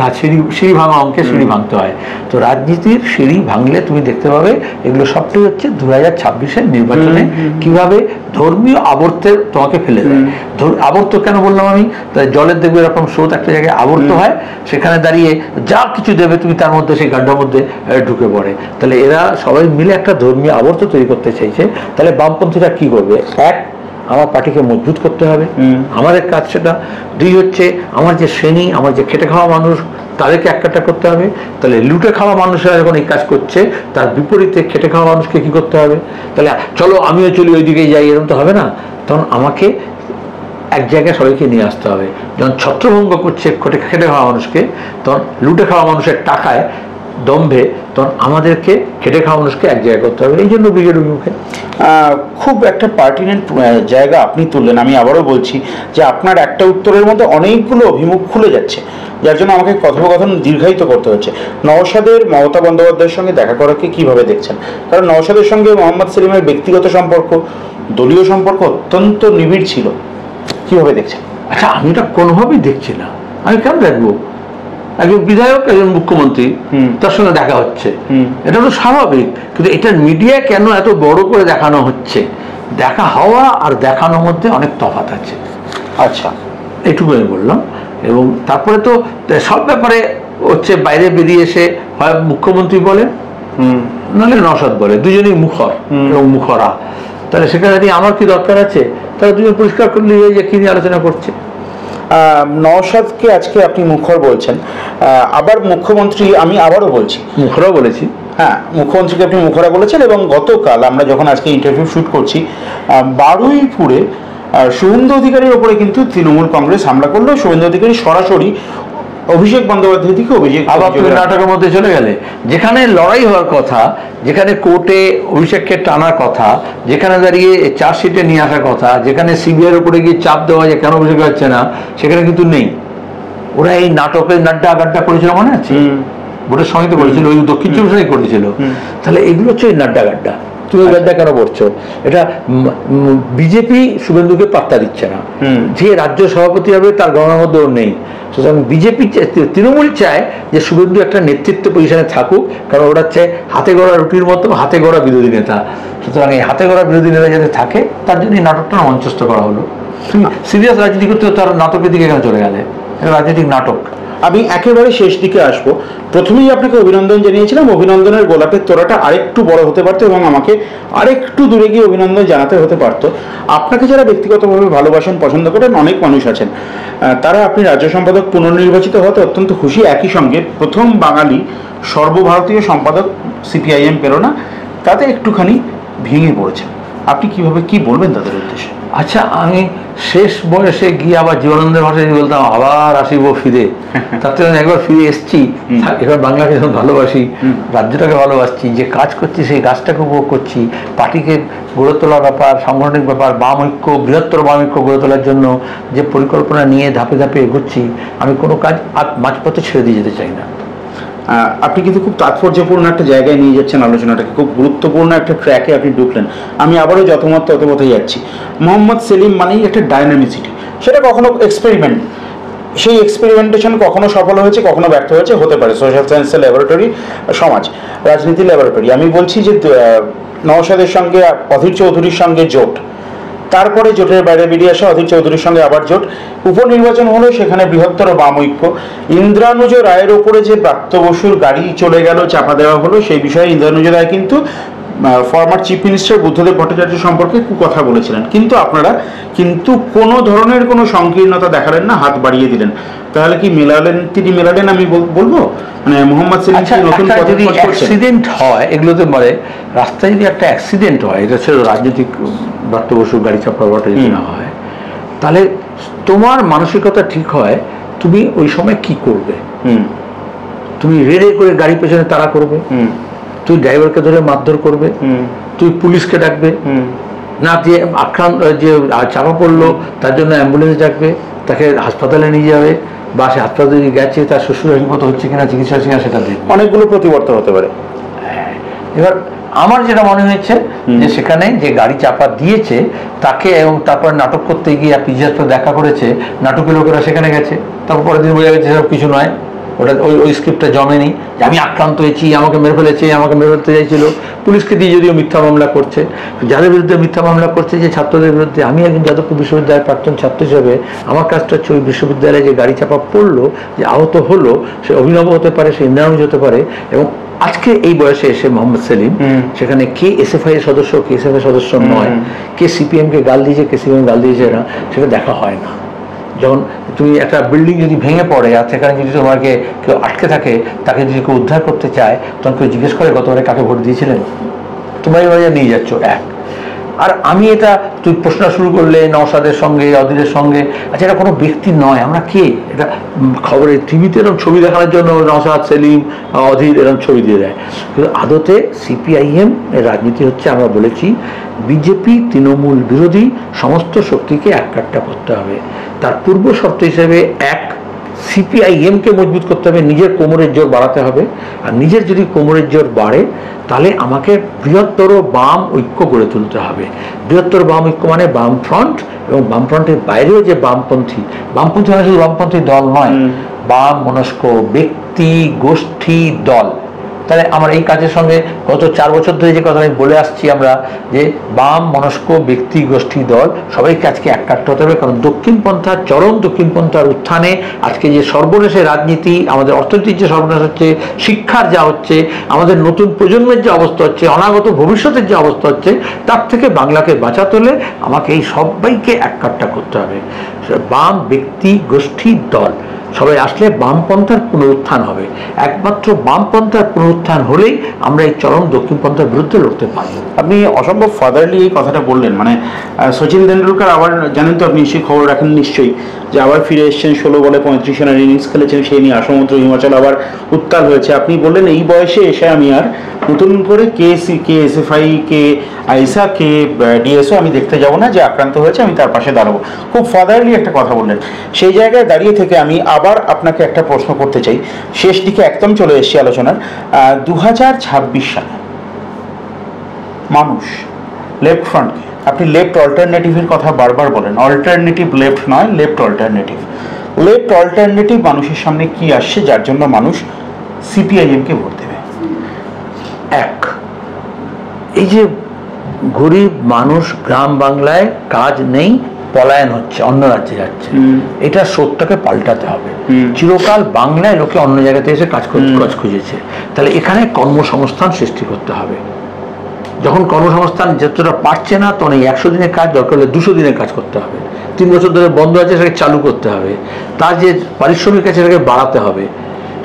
সিঁড়ি ভাঙা অঙ্কে সিঁড়ি ভাঙতে হয়। তো রাজনীতির সিঁড়ি ভাঙলে তুমি দেখতে পাবে এগুলো সবটাই হচ্ছে 2026-এর নির্বাচনে কিভাবে ধর্মীয় আবর্তে তোমাকে ফেলে দেয়। আবর্ত কেন বললাম আমি? জলের দেখবে এরকম স্রোত একটা জায়গায় আবর্ত হয়, সেখানে দাঁড়িয়ে যা কিছু দেবে তুমি তার মধ্যে সেই গাড্ডার মধ্যে ঢুকে পড়ে। তাহলে এরা সবাই মিলে একটা ধর্মীয় আবর্ত তৈরি করতে চাইছে। তাহলে বামপন্থীরা কি করবে? এক, আমার পার্টিকে মজবুত করতে হবে, আমাদের কাজ সেটা। দুই হচ্ছে আমার যে শ্রেণী, আমার যে খেটে খাওয়া মানুষ, তাদেরকে একটা করতে হবে। তাহলে লুটে খাওয়া মানুষেরা যখন এই কাজ করছে, তার বিপরীতে খেটে খাওয়া মানুষকে কি করতে হবে? তাহলে চলো আমিও চলি ওইদিকেই যাই, এরকম তো হবে না। তখন আমাকে এক জায়গায় সবাইকে নিয়ে আসতে হবে। যখন ছত্রভঙ্গ করছে খেটে খাওয়া মানুষকে, তখন লুটে খাওয়া মানুষের টাকায় দম্ভে, তখন আমাদেরকে খেটে খাওয়া মানুষকে এক জায়গায় করতে হবে। এই জন্য ব্রিগেড অভিমুখে খুব একটা পার্টিনেন্ট জায়গা আপনি তুললেন। আমি আবারও বলছি যে আপনার একটা উত্তরের মধ্যে অনেকগুলো অভিমুখ খুলে যাচ্ছে, যার জন্য আমাকে কথোপকথন দীর্ঘায়িত করতে হচ্ছে। নওশাদের মমতা বন্দ্যোপাধ্যায়ের সঙ্গে দেখা করাকে কিভাবে দেখছেন? কারণ নওশাদের সঙ্গে মোহাম্মদ সেলিমের ব্যক্তিগত সম্পর্ক, দলীয় সম্পর্ক অত্যন্ত নিবিড় ছিল, কিভাবে দেখছেন? আচ্ছা, আমি এটা কোনোভাবেই দেখছি না। আমি কেন দেখবো? একজন বিধায়ক, একজন মুখ্যমন্ত্রী, তার সঙ্গে দেখা হচ্ছে, এটা তো স্বাভাবিক। কিন্তু এটা মিডিয়া কেন এত বড় করে দেখানো হচ্ছে? দেখা হওয়া আর দেখানোর মধ্যে অনেক তফাৎ আছে। আচ্ছা, এইটুকু আমি বললাম। এবং তারপরে তো সব ব্যাপারে হচ্ছে বাইরে বেরিয়ে এসে হয় মুখ্যমন্ত্রী বলে, নাহলে নওশাদ বলে, দুজনেই মুখর এবং মুখরা। তাহলে সেখানে আমার কি দরকার আছে? তারা দুজন পরিষ্কার করলে যে কি নিয়ে আলোচনা করছে। নওশাদকে আজকে আপনি মুখর বলছেন, আবার মুখ্যমন্ত্রী, আমি আবারও বলছি মুখরা বলেছি। হ্যাঁ, মুখ্যমন্ত্রীকে আপনি মুখরা বলেছেন। এবং গতকাল আমরা যখন আজকে ইন্টারভিউ শুট করছি, বারুইপুরে শুভেন্দু অধিকারীর ওপরে কিন্তু তৃণমূল কংগ্রেস হামলা করলো। শুভেন্দু অধিকারী সরাসরি অভিষেক বন্দ্যোপাধ্যায় থেকে আবার তুমি নাটকের মধ্যে চলে গেলে। যেখানে লড়াই হওয়ার কথা, যেখানে কোর্টে অভিষেককে টানার কথা, যেখানে দাঁড়িয়ে চার্জশিটে নিয়ে আসার কথা, যেখানে সিবিআইয়ের উপরে গিয়ে চাপ দেওয়া যে কেন অভিষেক হচ্ছে না, সেখানে কিন্তু নেই। ওরা এই নাটকের নাড্ডা গাড্ডা করেছিল, মনে আছে? ভোটের সময় তো করেছিল, ওই দক্ষিণ চব্বিশ পরগনায় করেছিল। তাহলে এগুলো হচ্ছে ওই নাড্ডা গাড্ডা। তুমি গাড্ডা কেন করছো? এটা বিজেপি শুভেন্দুকে পাত্তা দিচ্ছে না। যে রাজ্য সভাপতি হবে তার গণনার মধ্যে ওর নেই। সুতরাং বিজেপি, তৃণমূল চায় যে শুভেন্দু একটা নেতৃত্ব পজিশনে থাকুক, কারণ ওরা চায় হাতে গড়া রুটির মতো হাতে গড়া বিরোধী নেতা। সুতরাং এই হাতে গড়া বিরোধী নেতা যাতে থাকে, তার জন্য এই নাটকটা মঞ্চস্থ করা হলো। তুমি সিরিয়াস রাজনীতি করতে তার নাটকের দিকে কেন চলে গেলে? রাজনৈতিক নাটক। আমি একেবারে শেষ দিকে আসবো। প্রথমেই আপনাকে অভিনন্দন জানিয়েছিলাম। অভিনন্দনের গোলাপের তোড়াটা আরেকটু বড় হতে পারতো এবং আমাকে আরেকটু দূরে গিয়ে অভিনন্দন জানাতে হতে পারতো। আপনাকে যারা ব্যক্তিগতভাবে ভালোবাসেন, পছন্দ করেন, অনেক মানুষ আছেন, তারা আপনি রাজ্য সম্পাদক পুনর্নির্বাচিত হতে অত্যন্ত খুশি। একই সঙ্গে প্রথম বাঙালি সর্বভারতীয় সম্পাদক সিপিআইএম পেল না, তাতে একটুখানি ভেঙে পড়েছেন। আপনি কিভাবে কি বলবেন তাদের উদ্দেশ্যে? আচ্ছা, আমি শেষ বয়সে গিয়ে আবার জীবনানন্দের ভাষায় বলতাম আবার আসিব ফিরে, তার থেকে একবার ফিরে এসছি, এবার বাংলাকে যখন ভালোবাসি, রাজ্যটাকে ভালোবাসছি, যে কাজ করছি সেই কাজটাকে উপভোগ করছি, পার্টিকে গড়ে তোলার ব্যাপার, সাংগঠনিক ব্যাপার, বাম ঐক্য, বৃহত্তর বাম ঐক্য গড়ে তোলার জন্য যে পরিকল্পনা নিয়ে ধাপে ধাপে এগোচ্ছি, আমি কোনো কাজ মাঝপথে ছেড়ে দিয়ে যেতে চাই না। আপনি কিন্তু খুব তাৎপর্যপূর্ণ একটা জায়গায় নিয়ে যাচ্ছেন আলোচনাটাকে, খুব গুরুত্বপূর্ণ একটা ট্র্যাকে আপনি ঢুকলেন। আমি আবারও যতমত ততমতই যাচ্ছি। মোহাম্মদ সেলিম মানেই একটা ডায়নামিসিটি, সেটা কখনো এক্সপেরিমেন্ট, সেই এক্সপেরিমেন্টেশন কখনো সফল হয়েছে, কখনো ব্যর্থ হয়েছে, হতে পারে। সোশ্যাল সায়েন্সের ল্যাবরেটরি, সমাজ রাজনীতি ল্যাবরেটরি। আমি বলছি যে নওশাদের সঙ্গে অধীর চৌধুরীর সঙ্গে জোট, তারপরে জোটের বাইরে বেরিয়ে আসা অধীর চৌধুরীর সঙ্গে আবার জোট, উপনির্বাচন হলো, সেখানে বৃহত্তর বাম ঐক্য। ইন্দ্রানুজ রায়ের ওপরে যে ব্রাত্য বসুর গাড়ি চলে গেল, চাপা দেওয়া হলো, সেই বিষয়ে ইন্দ্রানুজ রায় কিন্তু former chief minister Buddhadeb Bhattacharya সম্পর্কে কথা বলেছিলেন, কিন্তু আপনারা কিন্তু কোনো ধরনের কোনো সংকীর্ণতা দেখালেন না, হাত বাড়িয়ে দিলেন। তাহলে কি তিনি মেলালেন আমি বলবো? মানে মোহাম্মদ সেলিম নতুন যদি অ্যাক্সিডেন্ট হয়, এগুলোতে বলে রাস্তায় যদি একটা অ্যাক্সিডেন্ট হয়, এটা ছিল রাজনৈতিক ব্রাত্য বসুর গাড়ি চাপা ঘটে যদি না হয়, তাহলে তোমার মানসিকতা ঠিক হয়, তুমি ওই সময় কি করবে? তুমি রেডে করে গাড়ি পেছনে তাড়া করবে, তুই ড্রাইভারকে ধরে মারধর করবে, তুই পুলিশকে ডাকবে না, যে আক্রান্ত যে চাপা পড়লো তার জন্য অ্যাম্বুলেন্স ডাকবে, তাকে হাসপাতালে নিয়ে যাবে, বা সে হাসপাতালে গেছে তার শ্বশুর মতো হচ্ছে কিনা, চিকিৎসা হচ্ছে কিনা, সেটা দেখবে। অনেকগুলো প্রতিবর্তন হতে পারে। এবার আমার যেটা মনে হয়েছে যে সেখানে যে গাড়ি চাপা দিয়েছে তাকে, এবং তারপর নাটক করতে গিয়ে পিজিআর দেখা করেছে, নাটকের লোকেরা সেখানে গেছে, তারপর পরের দিন বোঝা গেছে সব কিছু নয়, ওটা ওই স্ক্রিপ্টটা জমেনি, যে আমি আক্রান্ত হয়েছি, আমাকে মেরে ফেলেছে, আমাকে মেরে ফেলতে চাইছিল। পুলিশকে দিয়ে যদিও মিথ্যা মামলা করছে, যাদের বিরুদ্ধে মিথ্যা মামলা করছে যে ছাত্রদের বিরুদ্ধে। আমি একজন যাদবপুর বিশ্ববিদ্যালয়ের প্রাক্তন ছাত্র হিসেবে আমার কাজটা হচ্ছে ওই বিশ্ববিদ্যালয়ে যে গাড়ি চাপা পড়লো, যে আহত হলো, সে অভিনব হতে পারে, সে ইন্দ্রানুজ হতে পারে, এবং আজকে এই বয়সে এসে মোহাম্মদ সেলিম সেখানে কে এসএফআই এর সদস্য, কে এসএফআই সদস্য নয়, কে সিপিএম কে গাল দিয়েছে, কে সিপিএম গাল দিয়েছে না, সেটা দেখা হয় না। যখন তুমি একটা বিল্ডিং যদি ভেঙে পড়ে আর সেখানে যদি তোমাকে কেউ আটকে থাকে, তাকে যদি কেউ উদ্ধার করতে চায়, তখন কেউ জিজ্ঞেস করে গতবারে কাকে ভোট দিয়েছিলেন, তোমরা এই বাজার নিয়ে যাচ্ছ এক। আর আমি এটা, তুই প্রশ্ন শুরু করলে নওশাদের সঙ্গে, অধীরের সঙ্গে, আচ্ছা এটা কোনো ব্যক্তি নয়, আমরা কে? এটা খবরে টিভিতে এরকম ছবি দেখানোর জন্য নওশাদ, সেলিম, অধীর এরকম ছবি দিয়ে দেয়, কিন্তু আদতে সিপিআইএম এর রাজনীতি হচ্ছে, আমরা বলেছি বিজেপি তৃণমূল বিরোধী সমস্ত শক্তিকে এককাট্টা করতে হবে। তার পূর্ব শর্ত হিসেবে এক, সিপিআইএমকে মজবুত করতে হবে, নিজের কোমরের জোর বাড়াতে হবে, আর নিজের যদি কোমরের জোর বাড়ে তাহলে আমাকে বৃহত্তর বাম ঐক্য গড়ে তুলতে হবে। বৃহত্তর বাম ঐক্য মানে বাম ফ্রন্ট, এবং বাম ফ্রন্টের বাইরেও যে বামপন্থী মানে শুধু বামপন্থী দল নয়, বাম মনস্ক ব্যক্তি, গোষ্ঠী, দল। তাহলে আমার এই কাজের সঙ্গে গত 4 বছর ধরে যে কথা আমি বলে আসছি, আমরা যে বাম মনস্ক ব্যক্তি, গোষ্ঠী, দল সবাইকে আজকে এককাট্টা হতে হবে। কারণ দক্ষিণপন্থার, চরম দক্ষিণপন্থার উত্থানে আজকে যে সর্বনাশের রাজনীতি, আমাদের অর্থনীতির যে সর্বনাশ হচ্ছে, শিক্ষার যা হচ্ছে, আমাদের নতুন প্রজন্মের যে অবস্থা হচ্ছে, অনাগত ভবিষ্যতের যে অবস্থা হচ্ছে, তার থেকে বাংলাকে বাঁচাতে হলে আমাকে এই সবাইকে এককাট্টা করতে হবে। বাম ব্যক্তি, গোষ্ঠী, দল সবাই আসলে বামপন্থার পুনরুত্থান হবে। একমাত্র বামপন্থার পুনরুত্থান হলেই আমরা এই চরম দক্ষিণপন্থার বিরুদ্ধে লড়তে পারব। আপনি অসম্ভব ফাদারলি এই কথাটা বললেন। মানে সচিন তেন্ডুলকার আবার, জানেন তো আপনি নিশ্চয়ই খবর রাখেন নিশ্চয়ই, যে আবার ফিরে এসেছেন, 16 বলে 35 রানের ইনিংস খেলেছেন, সেই নিয়ে সমুদ্র হিমাচল আবার উত্তাল হয়েছে। আপনি বললেন এই বয়সে এসে আমি আর নতুন করে কে এসএফআই, কে আইসা, কে ডিএসও আমি দেখতে যাব না, যে আক্রান্ত হয়েছে আমি তার পাশে দাঁড়াবো। খুব ফাদারলি একটা কথা বললেন। সেই জায়গায় দাঁড়িয়ে থেকে আমি আবার আপনাকে একটা প্রশ্ন করতে চাই, শেষ দিকে একদম চলে এসেছি আলোচনার। 2026 সালে মানুষ লেফট ফ্রন্টকে, আপনি লেফট অল্টারনেটিভের কথা বারবার বলেন, অল্টারনেটিভ লেফট নয়, লেফট অল্টারনেটিভ। লেফট অল্টারনেটিভ মানুষের সামনে কি আসছে যার জন্য মানুষ সিপিআইএমকে ভোট দেবে? এক, এই যে গরিব মানুষ গ্রাম বাংলায় কাজ নেই, পলায়ন হচ্ছে, অন্য রাজ্যে যাচ্ছে, এটা সত্যকে পাল্টাতে হবে। চিরকাল বাংলায় লোকে অন্য জায়গাতে এসে কাজ খুঁজেছে, তাহলে এখানে কর্মসংস্থান সৃষ্টি করতে হবে। যখন কর্মসংস্থান যতটা পারছে না, তখন এই 100 দিনের কাজ দরকার হলে 200 দিনের কাজ করতে হবে। 3 বছর ধরে বন্ধ আছে, সেটাকে চালু করতে হবে। তার যে পারিশ্রমিক আছে সেটাকে বাড়াতে হবে।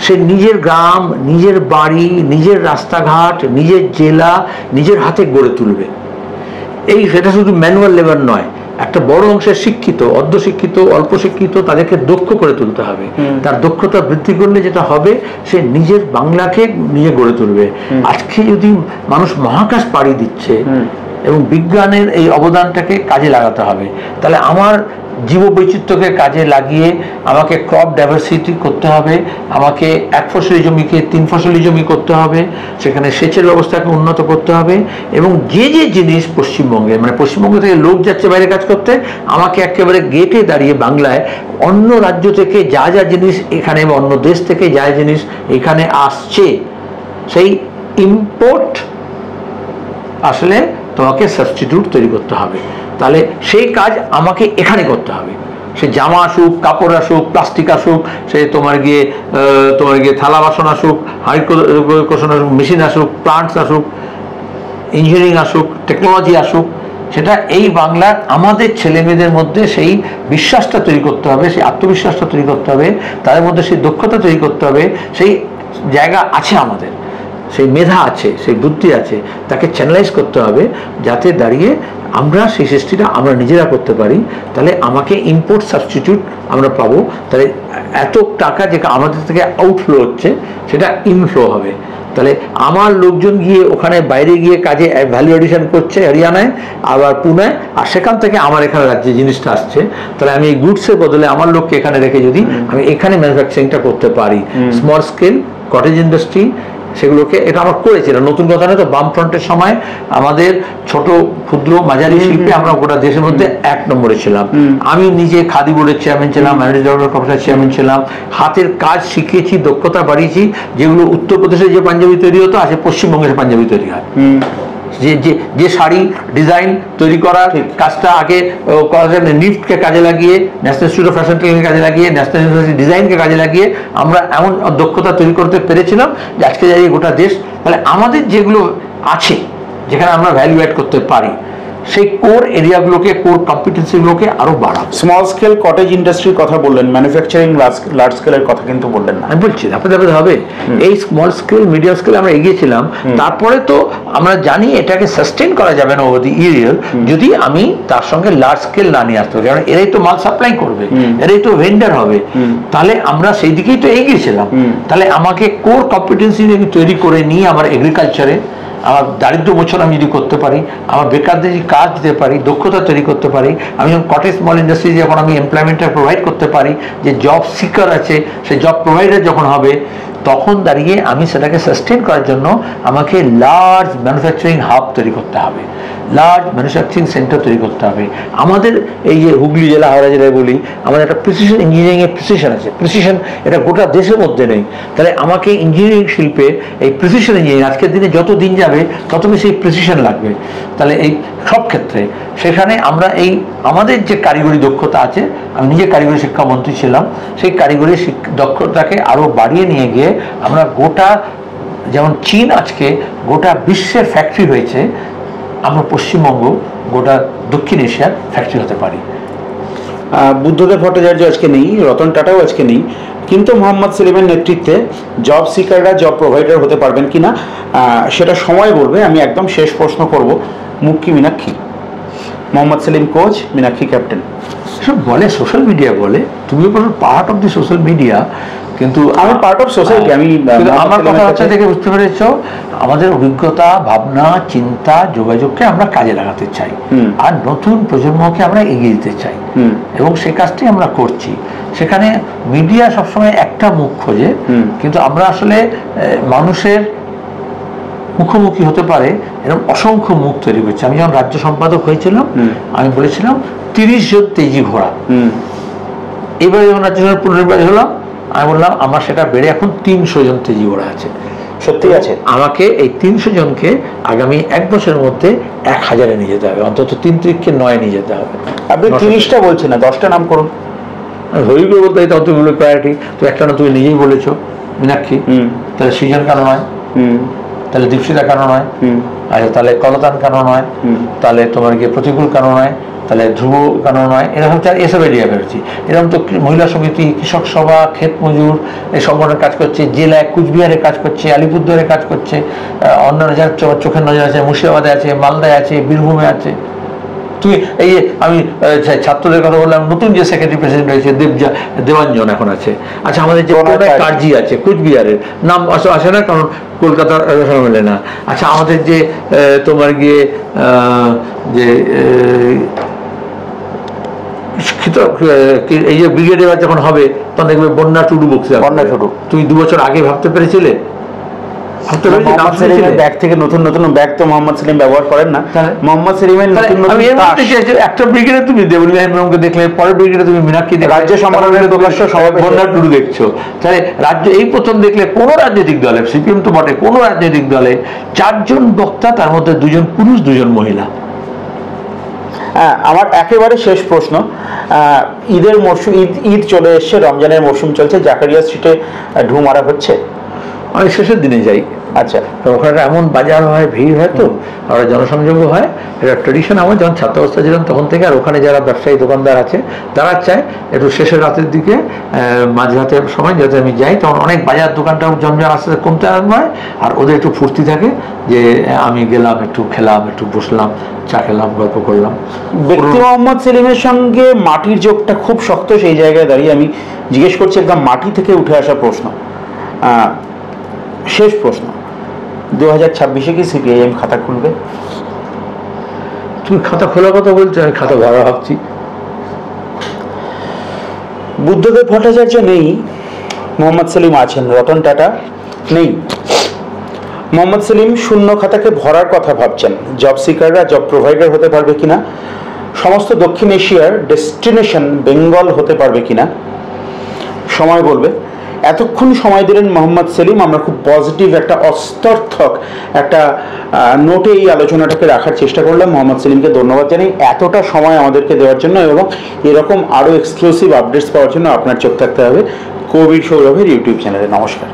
সে নিজের গ্রাম, নিজের বাড়ি, নিজের রাস্তাঘাট, নিজের জেলা নিজের হাতে গড়ে তুলবে। সেটা শুধু ম্যানুয়াল লেবার নয়, একটা বড় অংশের শিক্ষিত, অর্ধশিক্ষিত, অল্প শিক্ষিত, তাদেরকে দক্ষ করে তুলতে হবে। তার দক্ষতা বৃদ্ধি করলে যেটা হবে, সে নিজের বাংলাকে নিজে গড়ে তুলবে। আজকে যদি মানুষ মহাকাশ পাড়ি দিচ্ছে এবং বিজ্ঞানের এই অবদানটাকে কাজে লাগাতে হবে, তাহলে আমার জীববৈচিত্র্যকে কাজে লাগিয়ে আমাকে ক্রপ ডাইভার্সিটি করতে হবে, আমাকে 1 ফসলি জমিকে 3 ফসলি জমি করতে হবে, সেখানে সেচের ব্যবস্থাকে উন্নত করতে হবে, এবং যে যে জিনিস পশ্চিমবঙ্গে, মানে পশ্চিমবঙ্গ থেকে লোক যাচ্ছে বাইরে কাজ করতে, আমাকে একেবারে গেটে দাঁড়িয়ে বাংলায় অন্য রাজ্য থেকে যা যা জিনিস এখানে, অন্য দেশ থেকে যা জিনিস এখানে আসছে, সেই ইম্পোর্ট আসলে তোমাকে সাবস্টিটিউট তৈরি করতে হবে। তাহলে সেই কাজ আমাকে এখানে করতে হবে। সে জামা আসুক, কাপড় আসুক, প্লাস্টিক আসুক, সে তোমার গিয়ে থালা বাসন আসুক, হাঁড়ি কোষণ আসুক, মেশিন আসুক, প্লান্টস আসুক, ইঞ্জিনিয়ারিং আসুক, টেকনোলজি আসুক, সেটা এই বাংলার আমাদের ছেলেমেয়েদের মধ্যে সেই বিশ্বাসটা তৈরি করতে হবে, সেই আত্মবিশ্বাসটা তৈরি করতে হবে, তাদের মধ্যে সেই দক্ষতা তৈরি করতে হবে। সেই জায়গা আছে আমাদের, সেই মেধা আছে, সেই বুদ্ধি আছে, তাকে চ্যানেলাইজ করতে হবে, যাতে দাঁড়িয়ে আমরা সেই সৃষ্টিটা আমরা নিজেরা করতে পারি। তাহলে আমাকে ইম্পোর্ট সাবস্টিটিউট আমরা পাবো। তাহলে এত টাকা যেটা আমাদের থেকে আউটফ্লো হচ্ছে, সেটা ইনফ্লো হবে। তাহলে আমার লোকজন গিয়ে ওখানে বাইরে গিয়ে কাজে ভ্যালু এডিশন করছে হরিয়ানায়, আবার পুনায়, আর সেখান থেকে আমার এখানে রাজ্যে জিনিসটা আসছে। তাহলে আমি এই গুডসের বদলে আমার লোককে এখানে রেখে যদি আমি এখানে ম্যানুফ্যাকচারিংটা করতে পারি, স্মল স্কেল কটেজ ইন্ডাস্ট্রি, সেগুলোকে, এটা আমরা করেছিলাম, নতুন কথা নয় তো। বামফ্রন্টের সময় আমাদের ছোট ক্ষুদ্র মাঝারি শিল্পে আমরা গোটা দেশের মধ্যে 1 নম্বরে ছিলাম। আমি নিজে খাদি বোর্ডের চেয়ারম্যান ছিলাম, ম্যানেজিং ডাইরেক্টর কর্পোরেশনের চেয়ারম্যান ছিলাম। হাতের কাজ শিখিয়েছি, দক্ষতা বাড়িয়েছি। যেগুলো উত্তরপ্রদেশে যে পাঞ্জাবি তৈরি হতো, আসে পশ্চিমবঙ্গের পাঞ্জাবি তৈরি হয়। যে শাড়ি ডিজাইন তৈরি করার কাজটা আগে নিফটকে কাজে লাগিয়ে, national institute of fashion technique কাজে লাগিয়ে, ন্যাশনাল ইউনিভার্সিটি ডিজাইনকে কাজে লাগিয়ে আমরা এমন দক্ষতা তৈরি করতে পেরেছিলাম যে আজকে যাই গোটা দেশ। তাহলে আমাদের যেগুলো আছে, যেখানে আমরা ভ্যালু অ্যাড করতে পারি, সেই কোর এরিয়াগুলোকে, কোর কম্পিটেন্সিগুলোকে আরো বাড়াবো। স্মল স্কেল কটেজ ইন্ডাস্ট্রির কথা বললেন, ম্যানুফ্যাকচারিং লার্জ স্কেলের কথা কিন্তু বললেন না। আমি বলছি ধাপে হবে। এই স্মল স্কেল, মিডিয়াম স্কেল আমরা এগিয়েছিলাম। তারপরে তো আমরা জানি এটাকে সাস্টেন করা যাবে না ওভার দি ইয়ার যদি আমি তার সঙ্গে লার্জ স্কেল না নিয়ে আসতে পারি, কারণ এরাই তো মাল সাপ্লাই করবে, এরাই তো ভেন্ডার হবে। তাহলে আমরা সেই দিকেই তো এগিয়েছিলাম। তাহলে আমাকে কোর কম্পিটেন্সি তৈরি করে নিয়ে আমার এগ্রিকালচারে আমার দারিদ্র মোচন আমি যদি করতে পারি, আমার বেকারদের যদি কাজ দিতে পারি, দক্ষতা তৈরি করতে পারি, আমি যখন কটেজ স্মল ইন্ডাস্ট্রি যখন আমি এমপ্লয়মেন্টটা প্রোভাইড করতে পারি, যে জব সিকার আছে সে জব প্রোভাইডার যখন হবে, তখন দাঁড়িয়ে আমি সেটাকে সাস্টেন করার জন্য আমাকে লার্জ ম্যানুফ্যাকচারিং হাব তৈরি করতে হবে, লার্জ ম্যানুফ্যাকচারিং সেন্টার তৈরি করতে হবে। আমাদের এই যে হুগলি জেলা, হাওড়া জেলায় বলি, আমাদের একটা প্রিসিশন ইঞ্জিনিয়ারিংয়ের প্রিসিশন আছে। প্রিসিশন এটা গোটা দেশের মধ্যে নেই। তাহলে আমাকে ইঞ্জিনিয়ারিং শিল্পে এই প্রিসিশন ইঞ্জিনিয়ারিং, আজকের দিনে যত দিন যাবে তত বেশি প্রিসিশন লাগবে। তাহলে এই সব ক্ষেত্রে সেখানে আমরা এই আমাদের যে কারিগরি দক্ষতা আছে, আমি নিজে কারিগরি শিক্ষামন্ত্রী ছিলাম, সেই কারিগরি দক্ষতাকে আরও বাড়িয়ে নিয়ে গিয়ে আমরা গোটা, যেমন চীন আজকে গোটা বিশ্বের ফ্যাক্টরি হয়েছে, আমরা পশ্চিমবঙ্গ গোটা দক্ষিণ এশিয়ার ফ্যাক্টরি হতে পারি। বুদ্ধদেব ভট্টাচার্য আজকে নেই, রতন টাটাও আজকে নেই, কিন্তু মোহাম্মদ সেলিমের নেতৃত্বে জব সিকাররা জব প্রোভাইডার হতে পারবেন কিনা সেটা সময় বলবে। আমি একদম শেষ প্রশ্ন করব, মুক্কি মীনাক্ষী, মোহাম্মদ সেলিম কোচ, মীনাক্ষী ক্যাপ্টেন। সব বলে, সোশ্যাল মিডিয়া বলে, তুমিও part of the social media, কিন্তু আমি পার্ট অফ সোসাইটি। আমি আমার কথা হচ্ছে দেখে বুঝতে পেরেছ, আমাদের অভিজ্ঞতা, ভাবনা, চিন্তা, যোগাযোগকে আমরা কাজে লাগাতে চাই, আর নতুন প্রজন্মকে আমরা এগিয়ে দিতে চাই, এবং সে কাজটি আমরা করছি। সেখানে মিডিয়া সবসময় একটা মুখ খোঁজে, কিন্তু আমরা আসলে মানুষের মুখোমুখি হতে পারে এরকম অসংখ্য মুখ তৈরি করছি। আমি যখন রাজ্য সম্পাদক হয়েছিলাম, আমি বলেছিলাম 30 জন তেজি ঘোড়া। এবারে যখন রাজ্য সভার পুনর্নির্বাচন হলাম, আমি বললাম আমার সেটা বেড়ে এখন 300 জন তেজি ঘোড়া আছে। সত্যি আছে, আমাকে এই 300 জনকে আগামী 1 বছরের মধ্যে 1000-এ নিয়ে যেতে হবে, অন্তত 3 তারিখকে 9 নিয়ে যেতে হবে। আপনি 30টা বলছেন না, 10টা নাম করুন। হরিগুলো বলতে ততগুলো প্রায়োরিটি, তো একটা না তুমি নিজেই বলেছো মীনাক্ষী, তাহলে সৃজন কেন নয়, তাহলে দীপশিতা কেন নয়, আচ্ছা তাহলে কলতান কেন নয়, তাহলে তোমার গিয়ে প্রতিকূল কেন নয়, তাহলে ধ্রুব কেন নয়, এরকম এসব এরিয়া বেরোচ্ছি। এরকম তো মহিলা সমিতি, কৃষক সভা, ক্ষেত মজুর এই সংগঠনের কাজ করছে, জেলায় কুচবিহারে কাজ করছে, আলিপুরদুয়ারে কাজ করছে, অন্যান্য যার চোখের নজর আছে, মুর্শিদাবাদে আছে, মালদায় আছে, বীরভূমে আছে। তুমি এই যে আমি ছাত্রদের কথা বললাম, নতুন যে সেক্রেটারি প্রেসিডেন্ট হয়েছে দেবাঞ্জন এখন আছে। আচ্ছা, আমাদের যে কার্জি আছে কোচবিহারের, নাম আসে না কারণ কলকাতার মেলে না। আচ্ছা, আমাদের যে তোমার গিয়ে যে এই যে ব্রিগেড এবার যখন হবে তখন দেখবে বন্যা টুডু বক্সি, বন্যা টুডু। তুমি 2 বছর আগে ভাবতে পেরেছিলে? মোহাম্মদ সেলিমের ব্যাগ থেকে নতুন নতুন ব্যাগ তো মোহাম্মদ সেলিম ব্যবহার করেন না। মোহাম্মদ সেলিমের নতুন নতুন একটা ব্রিগেডে তুমি দেবুল ইব্রাহিমকে দেখলে, পরের ব্রিগেডে তুমি মীনাক্ষী দেখলে, রাজ্য সম্মেলনের প্রকাশ্য সমাবেশে বন্যা টুডু দেখছো। তাহলে রাজ্য এই প্রথম দেখলে কোনো রাজনৈতিক দলে, সিপিএম তো বটে, কোনো রাজনৈতিক দলে 4 জন বক্তা, তার মধ্যে 2 জন পুরুষ 2 জন মহিলা। আমার একেবারে শেষ প্রশ্ন, ঈদের মরশুম, ঈদ চলে এসছে, রমজানের মরশুম চলছে, জাকারিয়া স্ট্রিটে ঢু মারা হচ্ছে? আমি শেষের দিনে যাই। আচ্ছা, ওখানে এমন বাজার হয়, ভিড় হয়, তো আর জনসংযোগও হয়, এটা ট্রেডিশন। আমার যখন ছাত্রাবস্থা ছিলাম তখন থেকে। আর ওখানে যারা ব্যবসায়ী দোকানদার আছে তারা চায় একটু শেষের রাতের দিকে, মাঝরাতের সময় যাতে আমি যাই, তখন অনেক বাজার দোকানটাও জঞ্জাল আস্তে কমতে আরম্ভ হয়, আর ওদের একটু ফুর্তি থাকে যে আমি গেলাম, একটু খেলাম, একটু বসলাম, চা খেলাম, গল্প করলাম। ব্যক্তি মোহাম্মদ সেলিমের সঙ্গে মাটির যোগটা খুব শক্ত। সেই জায়গায় দাঁড়িয়ে আমি জিজ্ঞেস করছি একদম মাটি থেকে উঠে আসা প্রশ্ন, শেষ প্রশ্ন, 2026-এ কি সিপিআইএম খাতা খুলবে? তুমি খাতা খোলার কথা বলছো, আমি খাতা ভরা ভাবছি। বুদ্ধদেব ভট্টাচার্য নেই, মোহাম্মদ সেলিম আছেন, রতন টাটা নেই। মোহাম্মদ সেলিম শূন্য খাতাকে ভরার কথা ভাবছেন। জব সিকাররা জব প্রোভাইডার হতে পারবে কিনা, সমস্ত দক্ষিণ এশিয়ার ডেস্টিনেশন বেঙ্গল হতে পারবে কিনা, সময় বলবে। এতক্ষণ সময় দিলেন মোহাম্মদ সেলিম। আমরা খুব পজিটিভ একটা অস্তর্থক একটা নোটে এই আলোচনাটাকে রাখার চেষ্টা করলাম। মোহাম্মদ সেলিমকে ধন্যবাদ জানাই এতটা সময় আমাদেরকে দেওয়ার জন্য, এবং এরকম আরও এক্সক্লুসিভ আপডেটস পাওয়ার জন্য আপনার চোখ থাকতে হবে কবির সৌরভের ইউটিউব চ্যানেলে। নমস্কার।